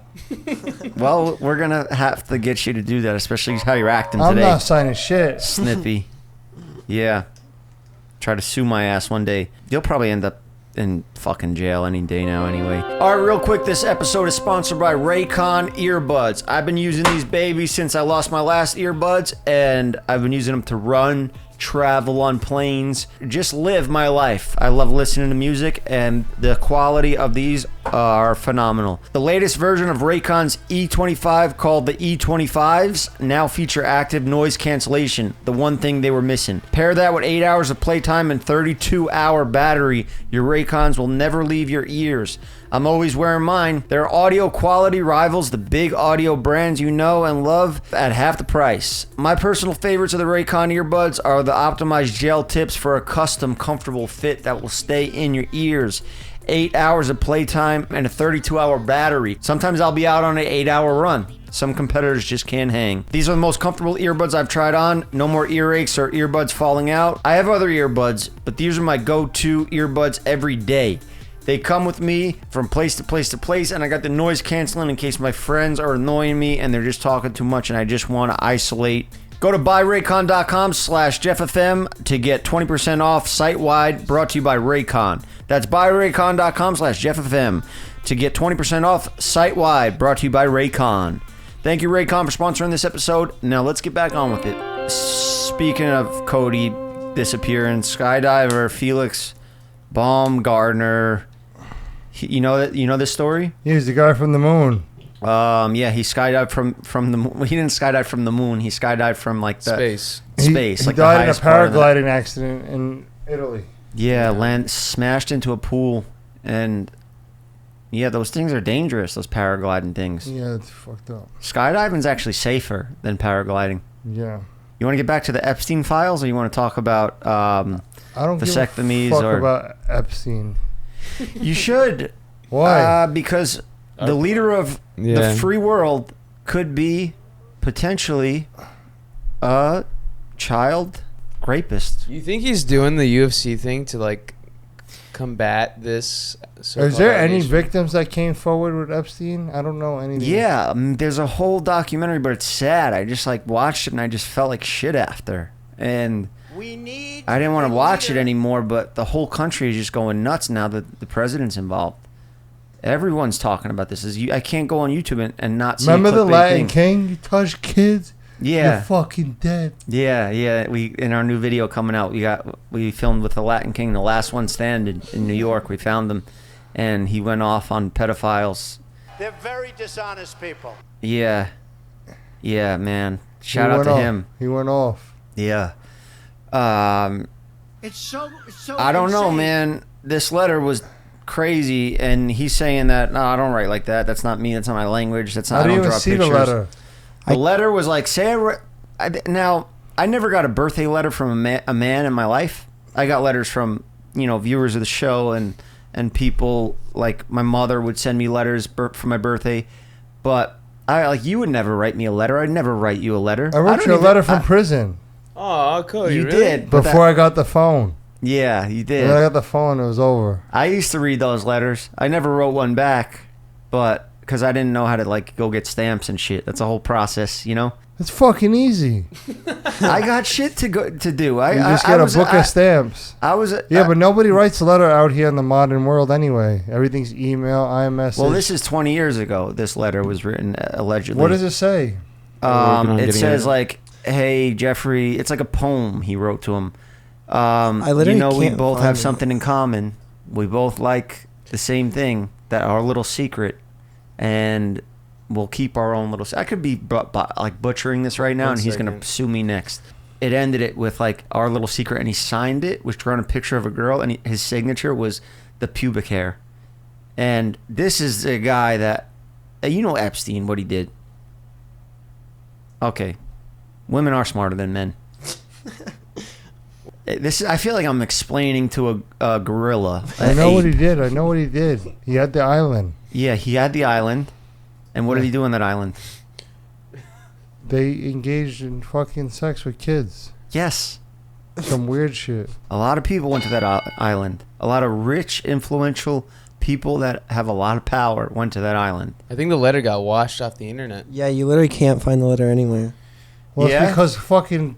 Well, we're going to have to get you to do that, especially how you're acting I'm today. not signing shit. Snippy. Yeah. Try to sue my ass one day. You'll probably end up in fucking jail any day now anyway. All right, real quick, this episode is sponsored by Raycon earbuds. I've been using these babies since I lost my last earbuds, and I've been using them to run, travel on planes, just live my life. I love listening to music, and the quality of these are phenomenal. The latest version of Raycon's E25, called the E25s, now feature active noise cancellation, the one thing they were missing. Pair that with 8 hours of playtime and 32-hour battery, your Raycons will never leave your ears. I'm always wearing mine. Their audio quality rivals the big audio brands you know and love at half the price. My personal favorites of the Raycon earbuds are the optimized gel tips for a custom, comfortable fit that will stay in your ears. 8 hours of playtime and a 32-hour battery. Sometimes I'll be out on an 8-hour run. Some competitors just can't hang. These are the most comfortable earbuds I've tried on. No more earaches or earbuds falling out. I have other earbuds, but these are my go-to earbuds every day. They come with me from place to place to place, and I got the noise canceling in case my friends are annoying me and they're just talking too much and I just want to isolate. Go to buyraycon.com/JeffFM to get 20% off site-wide, brought to you by Raycon. That's buyraycon.com/JeffFM to get 20% off site-wide, brought to you by Raycon. Thank you, Raycon, for sponsoring this episode. Now let's get back on with it. Speaking of Cody disappearance, skydiver Felix Baumgartner, you know this story? He's the guy from the moon. Yeah, he skydived from the moon. He didn't skydive from the moon. He skydived from like the Space. Space. He like the died in a highest part of the- paragliding accident in Italy. Yeah, land smashed into a pool, and yeah, those things are dangerous. Those paragliding things. Yeah, it's fucked up. Skydiving's actually safer than paragliding. Yeah. You want to get back to the Epstein files, or you want to talk about I don't vasectomies give a fuck or about Epstein. You should. Why? Because the leader of the free world could be potentially a child rapist. You think he's doing the UFC thing to like combat this? Is there any victims that came forward with Epstein? I don't know anything. Yeah, there's a whole documentary, but it's sad. I just like watched it and I just felt like shit after. And I didn't want to watch it anymore, but the whole country is just going nuts now that the president's involved. Everyone's talking about this. I can't go on YouTube and not see. Remember the Latin King? You touch kids, yeah, you're fucking dead. Yeah. We in our new video coming out, we filmed with the Latin King, the last one standing in New York. We found him, and he went off on pedophiles. They're very dishonest people. Yeah, man. Shout out to him. He went off. Yeah. It's so I don't know, insane. man. This letter was crazy, and he's saying that no, I don't write like that. That's not me. That's not my language. That's not. I didn't don't even draw see pictures. the letter. The letter was like, now I never got a birthday letter from a man in my life. I got letters from viewers of the show and people like my mother would send me letters for my birthday, but you would never write me a letter. I'd never write you a letter. I wrote you a letter from prison. Oh, Cody, you really? did before I got the phone. Yeah, you did. When I got the phone, it was over. I used to read those letters. I never wrote one back, but because I didn't know how to go get stamps and shit. That's a whole process, It's fucking easy. I got shit to do. You just get a book of stamps. But nobody writes a letter out here in the modern world anyway. Everything's email, iMessage. Well, this is 20 years ago. This letter was written allegedly. What does it say? It says hey Jeffrey. It's like a poem he wrote to him. I literally we can't both find have it. something in common. We both like the same thing. That our little secret, and we'll keep our own little. I could be butchering this right now, and he's gonna sue me next. It ended it with our little secret, and he signed it, was drawing a picture of a girl, and his signature was the pubic hair. And this is a guy that, Epstein, what he did. Okay, women are smarter than men. I feel like I'm explaining to a gorilla. I know what he did. He had the island. Yeah, he had the island. And what did he do on that island? They engaged in fucking sex with kids. Yes. Some weird shit. A lot of people went to that island. A lot of rich, influential people that have a lot of power went to that island. I think the letter got washed off the internet. Yeah, you literally can't find the letter anywhere. Well, Yeah? it's because fucking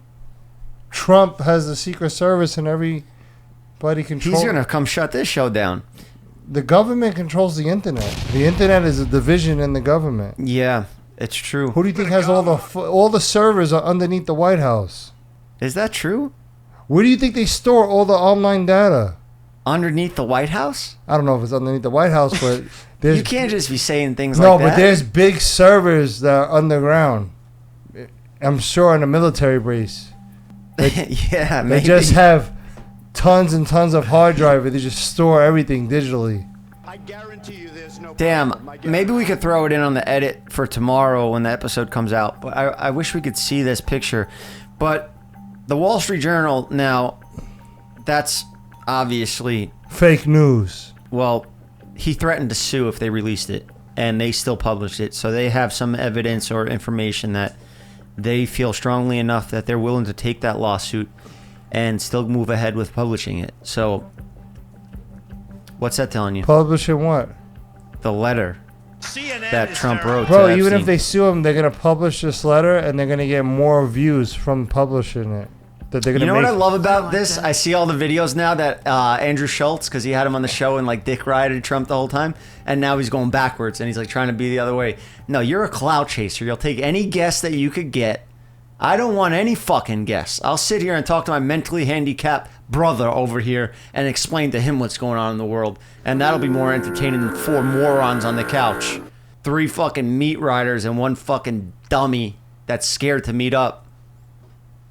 Trump has the Secret Service and everybody controls. He's going to come shut this show down. The government controls the internet. The internet is a division in the government. Yeah, it's true. Who do you think has all the servers are underneath the White House? Is that true? Where do you think they store all the online data? Underneath the White House? I don't know if it's underneath the White House, but there's You can't just be saying things no, like that. but there's big servers that are underground. I'm sure in a military base. Yeah, They maybe. just have tons and tons of hard drive. They just store everything digitally. I guarantee you there's no Damn, problem. maybe we could throw it in on the edit for tomorrow when the episode comes out. But I wish we could see this picture. But the Wall Street Journal, now, that's obviously... Fake news. Well, he threatened to sue if they released it. And they still published it. So they have some evidence or information that they feel strongly enough that they're willing to take that lawsuit and still move ahead with publishing it. So, what's that telling you? Publishing what? The letter CNN that is Trump their- wrote Bro, to even Epstein. if they sue him, they're going to publish this letter and they're going to get more views from publishing it. That they're going You to know make. what I love about this? I see all the videos now that Andrew Schultz, because he had him on the show and dick rided Trump the whole time, and now he's going backwards and he's trying to be the other way. No, you're a clout chaser. You'll take any guest that you could get. I don't want any fucking guests. I'll sit here and talk to my mentally handicapped brother over here and explain to him what's going on in the world, and that'll be more entertaining than 4 morons on the couch. 3 fucking meat riders and 1 fucking dummy that's scared to meet up.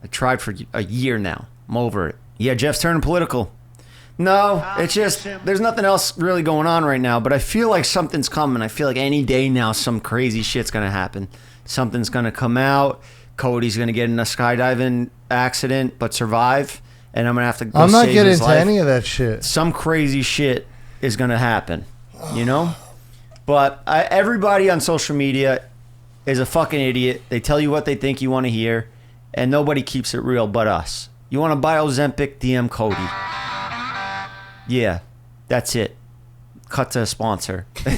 I tried for a year now. I'm over it. Yeah, Jeff's turning political. No, it's just there's nothing else really going on right now. But I feel like something's coming. I feel like any day now some crazy shit's gonna happen. Something's gonna come out. Cody's gonna get in a skydiving accident but survive, and I'm gonna have to go I'm not save getting his into life. any of that shit. Some crazy shit is gonna happen, you know. But everybody on social media is a fucking idiot. They tell you what they think you want to hear, and nobody keeps it real but us. You want to buy Ozempic? DM Cody. Yeah, that's it. Cut to a sponsor. Cut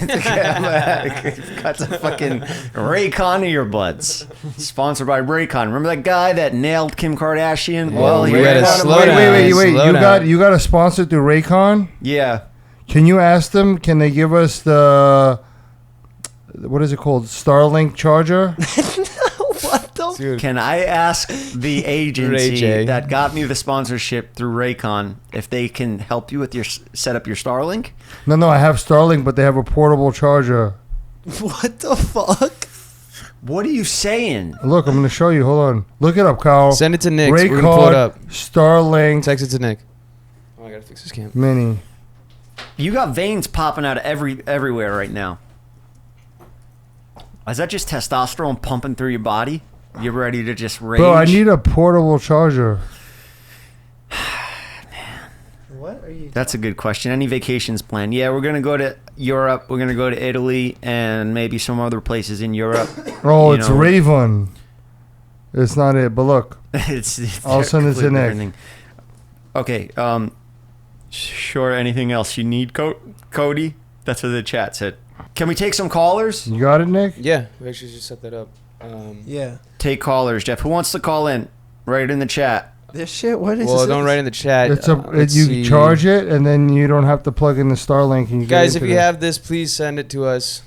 to fucking Raycon earbuds. Sponsored by Raycon. Remember that guy that nailed Kim Kardashian? Whoa, he you gotta ran out of slow money. down. Wait. Slow down. You got a sponsor through Raycon? Yeah. Can you ask them? Can they give us the what is it called? Starlink charger? What the? Dude. Can I ask the agency J. that got me the sponsorship through Raycon if they can help you with your set up your Starlink? No, I have Starlink, but they have a portable charger. What the fuck? What are you saying? Look, I'm going to show you. Hold on. Look it up, Kyle. Send it to Nick. We're gonna pull it up. Starlink Text it to Nick. Oh, I gotta fix this cam. Mini. You got veins popping out of everywhere right now. Is that just testosterone pumping through your body? You're ready to just rage? Bro, I need a portable charger. What are you? That's a good question. Any vacations planned? Yeah, we're gonna go to Europe. We're gonna go to Italy and maybe some other places in Europe. Oh, You it's know, Raven. It's not it, but look. it's I'll send it to completely Nick. everything. Okay. Sure. Anything else you need, Cody? That's what the chat said. Can we take some callers? You got it, Nick? Yeah, we actually just set that up. Yeah. Take callers, Jeff. Who wants to call in? Write it in the chat. This shit. What is Well, this? don't write in the chat. It's Let's you see. charge it, and then you don't have to plug in the Starlink. And you Guys, get if into you the- have this, please send it to us.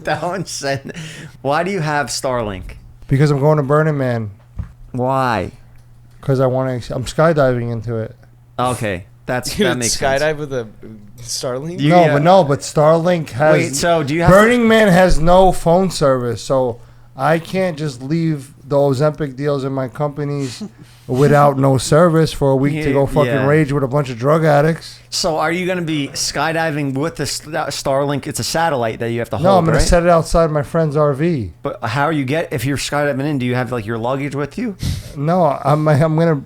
Don't send. Why do you have Starlink? Because I'm going to Burning Man. Why? Because I want to. I'm skydiving into it. Okay, that You makes skydive sense. with a Starlink? You- No, yeah. but Starlink has. Wait, so do you have? Burning Man has no phone service, so I can't just leave the Ozempic deals in my companies without no service for a week to go fucking Yeah. rage with a bunch of drug addicts. So are you going to be skydiving with the Starlink? It's a satellite that you have to hold, No, I'm gonna right? set it outside my friend's RV. But how are you if you're skydiving in? Do you have like your luggage with you? No, I'm gonna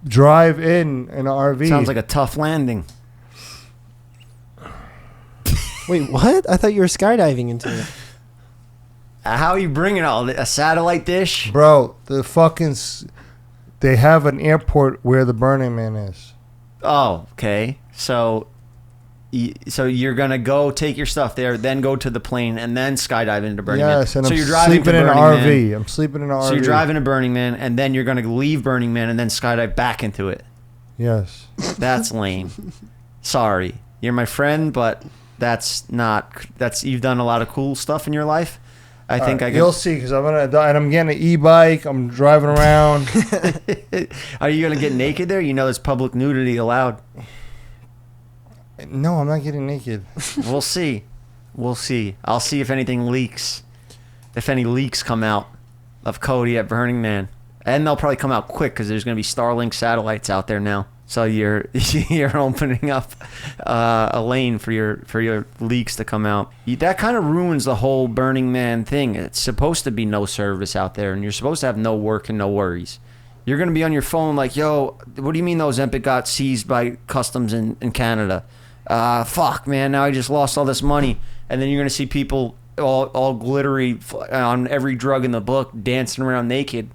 drive in an RV. Sounds like a tough landing. Wait, what? I thought you were skydiving into it. How are you bringing a satellite dish? Bro, they have an airport where the Burning Man is. Oh, okay. So you're gonna go take your stuff there, then go to the plane, and then skydive into Burning Man. Yes, and so I'm you're driving sleeping to in an Burning RV. Man. I'm sleeping in an RV. So you're driving to Burning Man, and then you're gonna leave Burning Man, and then skydive back into it. Yes. That's lame. Sorry, you're my friend, but that's you've done a lot of cool stuff in your life. I think I can. You'll see, because I'm gonna die, and I'm getting an e-bike. I'm driving around. Are you gonna get naked there? You know, there's public nudity allowed. No, I'm not getting naked. We'll see. We'll see. I'll see if anything leaks. If any leaks come out of Cody at Burning Man, and they'll probably come out quick because there's gonna be Starlink satellites out there now. So you're opening up a lane for your leaks to come out. That kind of ruins the whole Burning Man thing. It's supposed to be no service out there, and you're supposed to have no work and no worries. You're gonna be on your phone like, yo, what do you mean those Ozempic got seized by customs in Canada? Fuck, man, now I just lost all this money. And then you're gonna see people all glittery on every drug in the book, dancing around naked.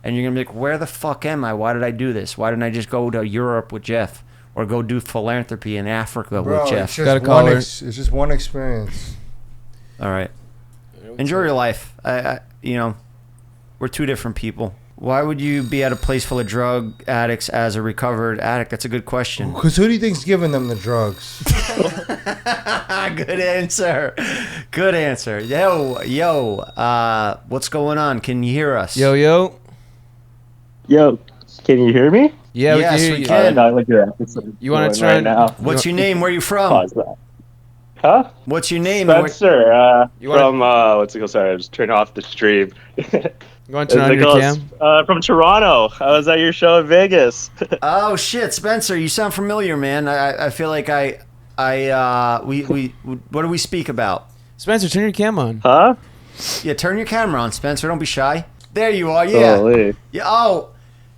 And you're going to be like, where the fuck am I? Why did I do this? Why didn't I just go to Europe with Jeff? Or go do philanthropy in Africa Bro, with Jeff? Got a caller. it's just one experience. All right. Enjoy your life. We're two different people. Why would you be at a place full of drug addicts as a recovered addict? That's a good question. Because who do you think's giving them the drugs? Good answer. Good answer. Yo. What's going on? Can you hear us? Yo. Yo, can you hear me? Yeah, Yes, we can hear we you. can. No, look at that. You wanna Going try right and- now? What's your name? Where you from? Pause that. Huh? What's your name? Spencer, You wanna- from what's it called? Sorry, I just turned off the stream. You want to turn on your cam? From Toronto. I was at your show in Vegas. Oh shit, Spencer, you sound familiar, man. I feel like we what do we speak about? Spencer, turn your cam on. Huh? Yeah, turn your camera on, Spencer. Don't be shy. There you are. Yeah. Holy. Yeah. Oh.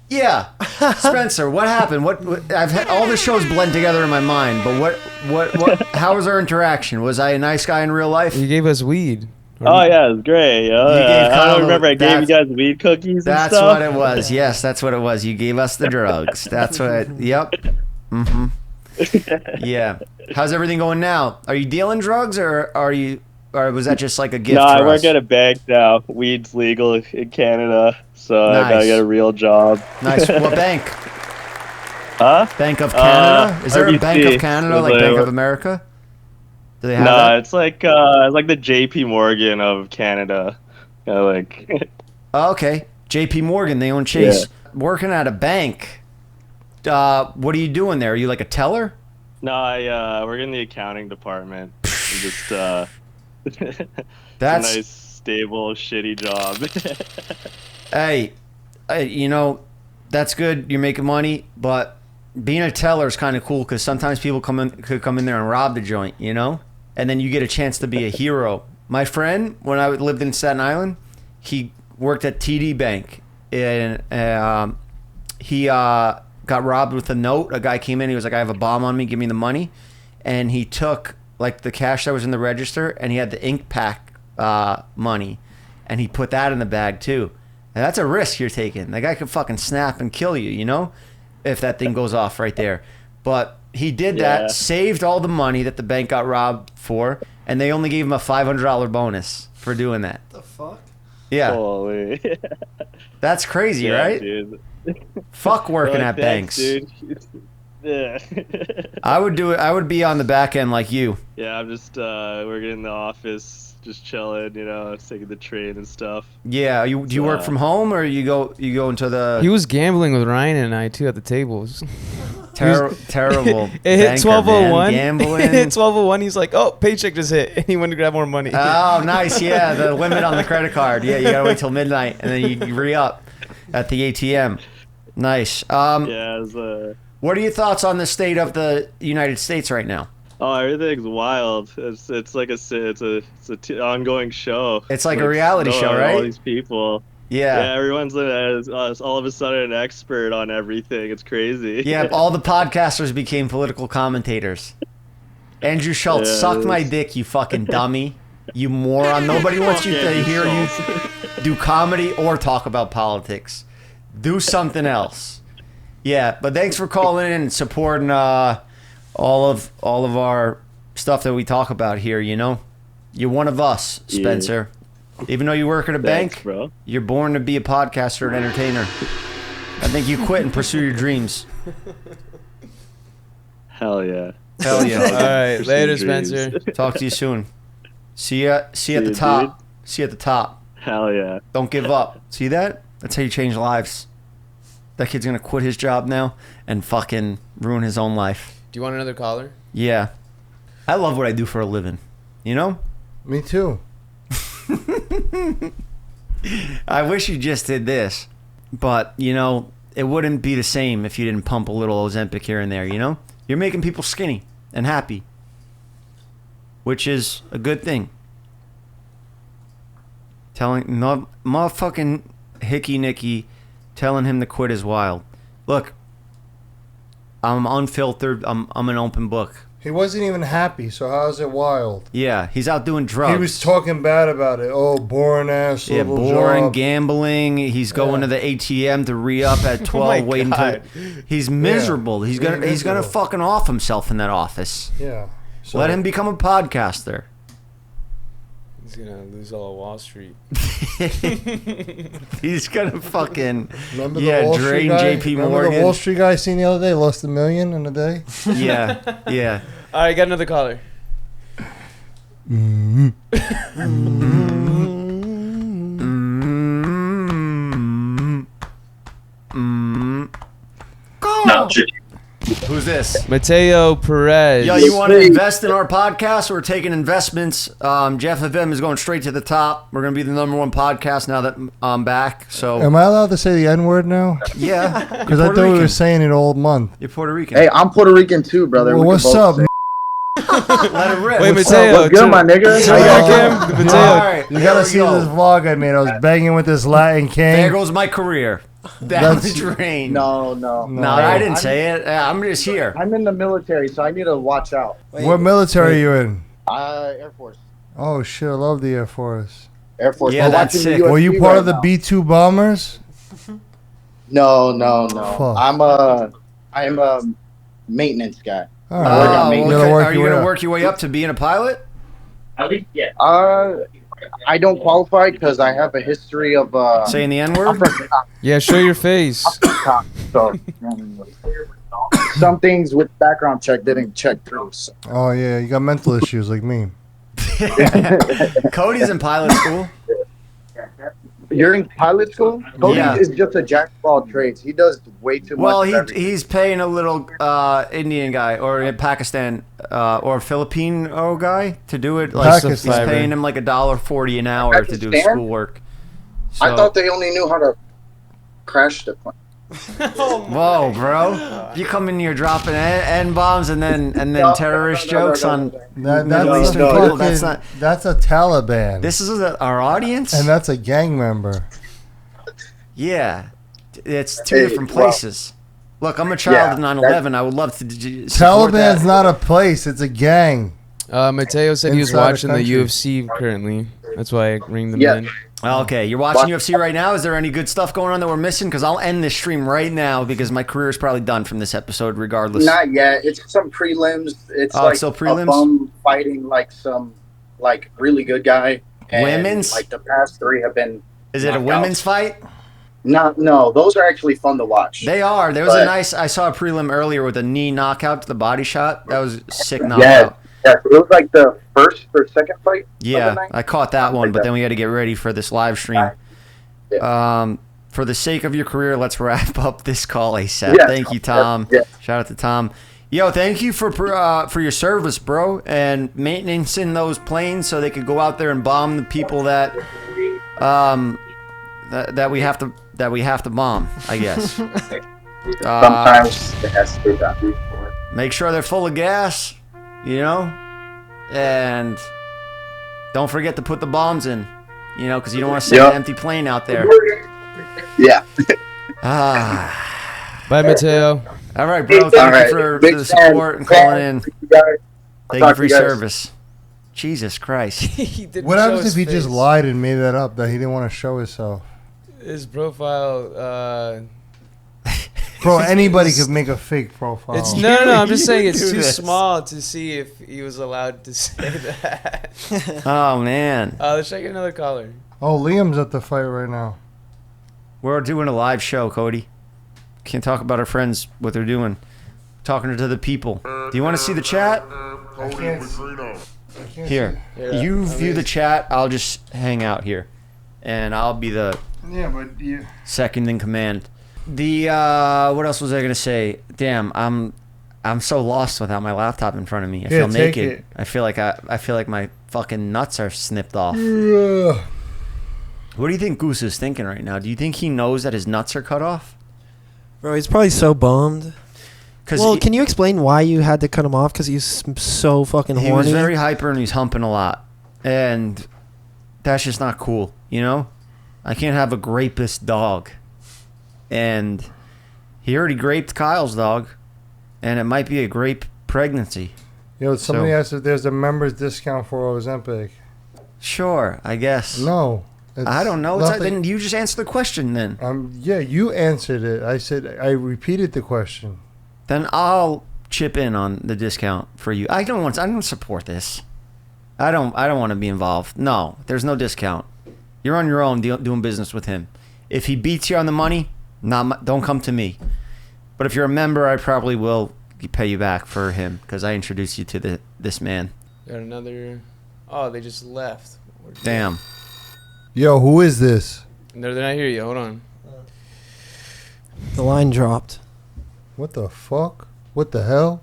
Yeah. Spencer, what happened? What I've had all the shows blend together in my mind, but what how was our interaction? Was I a nice guy in real life? You gave us weed. Oh yeah, it was great. I Kyle- don't remember. I gave you guys weed cookies and That's stuff. what it was. Yes, that's what it was. You gave us the drugs. That's what. Yep. Yeah. How's everything going now? Are you dealing drugs, or was that just like a gift? No, I for work us? at a bank now. Weed's legal in Canada, so I gotta Nice. get a real job. Nice. What bank? Huh? Bank of Canada? Is there a Bank RBC. of Canada like Bank of America? Do they have No, that? it's like the JP Morgan of Canada. Like Oh, okay. J.P. Morgan, they own Chase. Working at a bank. What are you doing there? Are you like a teller? no, I work in the accounting department. I'm just That's it's a nice, stable, shitty job. hey, you know, that's good. You're making money, but being a teller is kind of cool because sometimes people could come in there and rob the joint, you know, and then you get a chance to be a hero. My friend, when I lived in Staten Island, he worked at TD Bank, and he got robbed with a note. A guy came in, he was like, "I have a bomb on me, give me the money," and he took like the cash that was in the register, and he had the ink pack money, and he put that in the bag too. And that's a risk you're taking. The guy could fucking snap and kill you, you know, if that thing goes off right there. But he did that, saved all the money that the bank got robbed for, and they only gave him a $500 bonus for doing that. The fuck? Yeah, Holy. that's crazy, Yeah, right? dude. Fuck working Like, at thanks, banks. dude. Yeah. I would do it. I would be on the back end like you. Yeah, I'm just working in the office, just chilling, you know, taking the train and stuff. Yeah, do you work from home or you go into the He was gambling with Ryan and I too at the tables. terrible? It hit banker, man. 12:01. Gambling. It hit 12:01. He's like, "Oh, paycheck just hit," and he went to grab more money. Oh, nice. Yeah, the limit on the credit card. Yeah, you gotta wait till midnight and then you re-up at the ATM. Nice. Yeah, it was, What are your thoughts on the state of the United States right now? oh, everything's wild. It's like ongoing show. It's like a reality show, right? All these people. Yeah, everyone's all of a sudden an expert on everything. It's crazy. Yeah, all the podcasters became political commentators. Andrew Schultz, Yeah, suck it my is. dick, you fucking dummy. You moron. Nobody wants you to Andrew hear you Schultz. do comedy or talk about politics. Do something else. Yeah, but thanks for calling in and supporting all of our stuff that we talk about here, you know? You're one of us, Spencer. Even though you work at a Thanks, bank, bro. you're born to be a podcaster and entertainer. I think you quit and pursue your dreams. Hell yeah. Hell yeah. All right, Pursue later, dreams. Spencer. Talk to you soon. See ya at the you, top. See you at the top. Hell yeah. Don't give up. See that? That's how you change lives. That kid's gonna quit his job now and fucking ruin his own life. Do you want another caller? Yeah. I love what I do for a living. You know? Me too. I wish you just did this. But, you know, it wouldn't be the same if you didn't pump a little Ozempic here and there, you know? You're making people skinny and happy. Which is a good thing. Telling no motherfucking Hickey Nicky telling him to quit is wild. Look, I'm unfiltered. I'm an open book. He wasn't even happy, so how is it wild? Yeah, he's out doing drugs. He was talking bad about it. Oh, boring ass Yeah, little boring job. gambling. He's going to the ATM to re-up at 12, waiting to. He's miserable. He's Really gonna miserable. fucking off himself in that office. Yeah. So Let him become a podcaster. He's gonna lose all of Wall Street. He's gonna fucking Remember the Wall Street drain guy? JP Remember Morgan. the Wall Street guy I seen the other day lost $1 million in a day? Yeah. All right, got another caller. Go. Who's this? Mateo Perez. Yo, you want to invest in our podcast? We're taking investments. Jeff FM is going straight to the top. We're going to be the #1 podcast now that I'm back. So, Am I allowed to say the N-word now? yeah. Because I thought we were saying it all month. You're Puerto Rican. Hey, I'm Puerto Rican too, brother. Well, We can what's both up? say- Let it rip. Wait, What's Mateo. What's good, my nigga? Turn your cam. Mateo. All right, You there gotta we see go. this vlog I made. I was banging with this Latin king. There goes my career. Down the drain. No. No, I didn't say it. I'm just here. I'm in the military, so I need to watch out. What military are you in? Air Force. Oh shit, I love the Air Force. Air Force. Yeah, We're that's watching the sick. Were you UFC part right of the now. B-2 bombers? No. Fuck. I'm a maintenance guy. All Oh, right. got okay. me. You gotta work Are you your way going to up. work your way up to being a pilot? I don't qualify because I have a history of Saying the I'm N-word? from Yeah, show your face. TikTok, so some things with background check didn't check through. So. Oh yeah, you got mental issues like me. Cody's in pilot school. You're in pilot school? Cody Yeah. is just a jack of all trades. He does way too Well, much. of everything. he's paying a little Indian guy or a Pakistan or Filipino guy to do it. Like he's Pakistan. paying him like $1.40 an hour to do Pakistan? schoolwork. I So- thought they only knew how to crash the plane. Whoa, bro! You come in here dropping N bombs and then terrorist no, jokes no, on That's Middle a Eastern no, people. fucking- That's not. That's a Taliban. This is our audience. And that's a gang member. Yeah, it's two Hey, different well- places. Look, I'm a child of Yeah, 9/11. I would love to support Taliban's that. not a place; it's a gang. Mateo said he was Inside the watching the country. UFC currently. That's why I ringed them Yeah. in. Okay, you're watching UFC right now. Is there any good stuff going on that we're missing? Because I'll end this stream right now because my career is probably done from this episode, regardless. Not yet. It's some prelims. It's Oh, like it's still prelims? a bum fighting like some like really good guy. And, Women's? Like the past 3 have been. Is it a knockouts. women's fight? No, those are actually fun to watch. They are. There was a But- nice. I saw a prelim earlier with a knee knockout to the body shot. That was a sick Yeah, knockout. it was like the first or second fight. of the Yeah, night. I caught that one, but then we had to get ready for this live stream. For the sake of your career, let's wrap up this call ASAP. Yeah. Thank you, Tom. Yeah. Shout out to Tom. Yo, thank you for your service, bro, and maintaining those planes so they could go out there and bomb the people that that we have to bomb. I guess. Sometimes it has to be done. Make sure they're full of gas, you know, and don't forget to put the bombs in, you know, because you don't want to send Yep. an empty plane out there. Yeah. Bye, Mateo. All right, bro. Thank All you right. for Big the fan. support and calling in. Thank you, guys. Thank talk you for to your you guys. service. Jesus Christ. He didn't What show happens his if he just face. lied and made that up that he didn't want to show himself? His profile. Bro, anybody could make a fake profile. It's no. I'm just You saying can it's do too this. small to see if he was allowed to say that. Oh, man. Let's check another caller. Oh, Liam's at the fight right now. We're doing a live show, Cody. Can't talk about our friends, what they're doing. Talking to the people. Do you want to see the chat? I can't Here. You view the chat. I'll just hang out here. And I'll be the Yeah, but you. second in command. The what else was I gonna say? Damn, I'm so lost without my laptop in front of me. I feel take naked. it. I feel like my fucking nuts are snipped off. Ugh. What do you think Goose is thinking right now? Do you think he knows that his nuts are cut off? Bro, he's probably so bummed. Because Well, can you explain why you had to cut him off? Because he's so fucking he horny. was very hyper and he's humping a lot, and that's just not cool. You know, I can't have a grapist dog, and he already graped Kyle's dog, and it might be a grape pregnancy. Yo, somebody So- asked if there's a member's discount for Ozempic. Sure, I guess. No. it's I don't know. It's nothing. then you just answer the question then. Yeah, you answered it. I said I repeated the question. Then I'll chip in on the discount for you. I don't support this. I don't want to be involved. No, there's no discount. You're on your own doing business with him. If he beats you on the money, don't come to me. But if you're a member, I probably will pay you back for him because I introduced you to this man. Got another. Oh, they just left. Damn. Yo, who is this? No, they're not here yet. Hold on. The line dropped. What the fuck? What the hell?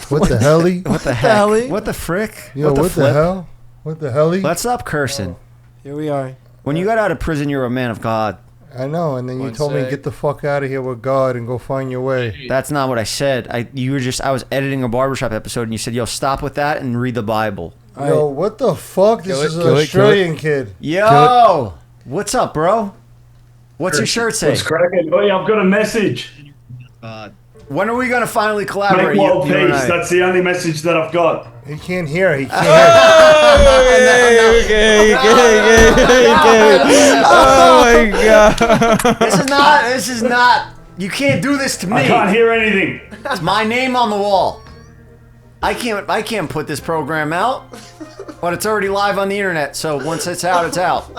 What the helly? What the heck? What the frick? Yo, what the hell? What the helly? Let's stop cursing. Here we are. When you got out of prison, you were a man of God. I know, and then you told me get the fuck out of here with God and go find your way. That's not what I said. I was editing a Barbershop episode, and you said, "Yo, stop with that and read the Bible." Yo, what the fuck? This is an Australian kid. Yo, what's up, bro? What's your shirt say? What's cracking? Oh, yeah, I've got a message. When are we gonna finally collaborate? Make world peace. That's the only message that I've got. He can't hear. He can't Okay. Oh my god. This is not. You can't do this to me. I can't hear anything. It's my name on the wall. I can't put this program out, but it's already live on the internet. So once it's out, it's out.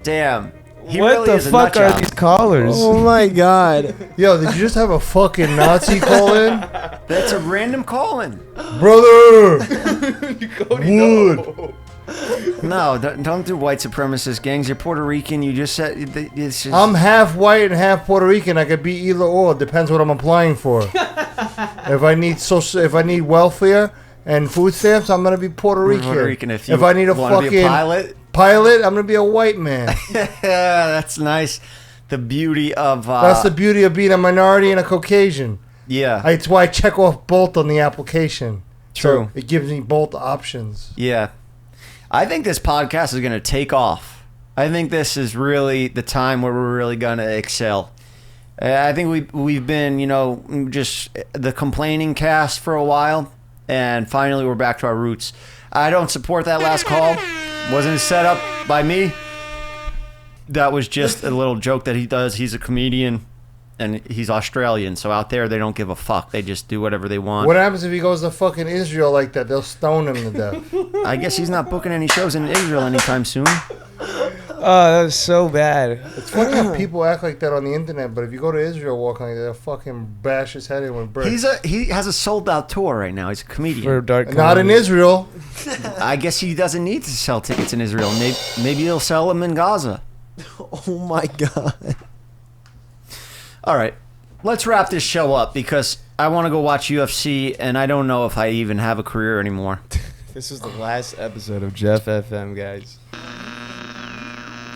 Damn. What the fuck are these callers? Oh my god. Yo, did you just have a fucking Nazi call in? That's a random call-in. Brother! Wood. No, don't do white supremacist gangs. You're Puerto Rican. You just said it's just... I'm half white and half Puerto Rican. I could be either or. It depends what I'm applying for. If I need welfare and food stamps, I'm gonna be Puerto Rican. Puerto Rican. If I need a wanna fucking be a pilot, I'm gonna be a white man. that's nice. The beauty of that's the beauty of being a minority and a Caucasian. Yeah, it's why I check off both on the application. True. So it gives me both options. Yeah, I think this podcast is gonna take off. I think this is really the time where we're really gonna excel. I think we've been, just the complaining cast for a while, and finally we're back to our roots. I don't support that last call. Wasn't set up by me. That was just a little joke that he does. He's a comedian, and he's Australian, so out there they don't give a fuck. They just do whatever they want. What happens if he goes to fucking Israel like that? They'll stone him to death. I guess he's not booking any shows in Israel anytime soon. Oh, that was so bad. It's funny how people act like that on the internet, but if you go to Israel walking like that, they'll fucking bash his head in with bricks. He has a sold out tour right now. He's a comedian. For dark Not in Israel. I guess he doesn't need to sell tickets in Israel. Maybe he'll sell them in Gaza. Oh my god. All right, let's wrap this show up because I want to go watch UFC, and I don't know if I even have a career anymore. This is the last episode of Jeff FM, guys.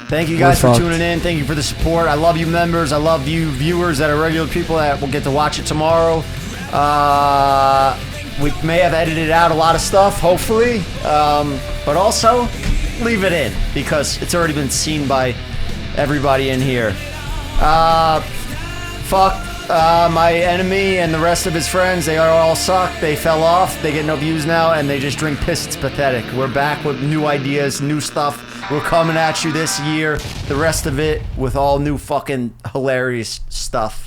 Thank you guys for tuning in. Thank you for the support. I love you members. I love you viewers that are regular people that will get to watch it tomorrow. We may have edited out a lot of stuff, hopefully, but also leave it in because it's already been seen by everybody in here. Fuck my enemy and the rest of his friends. They all suck. They fell off. They get no views now, and they just drink piss. It's pathetic. We're back with new ideas, new stuff. We're coming at you this year. The rest of it with all new fucking hilarious stuff.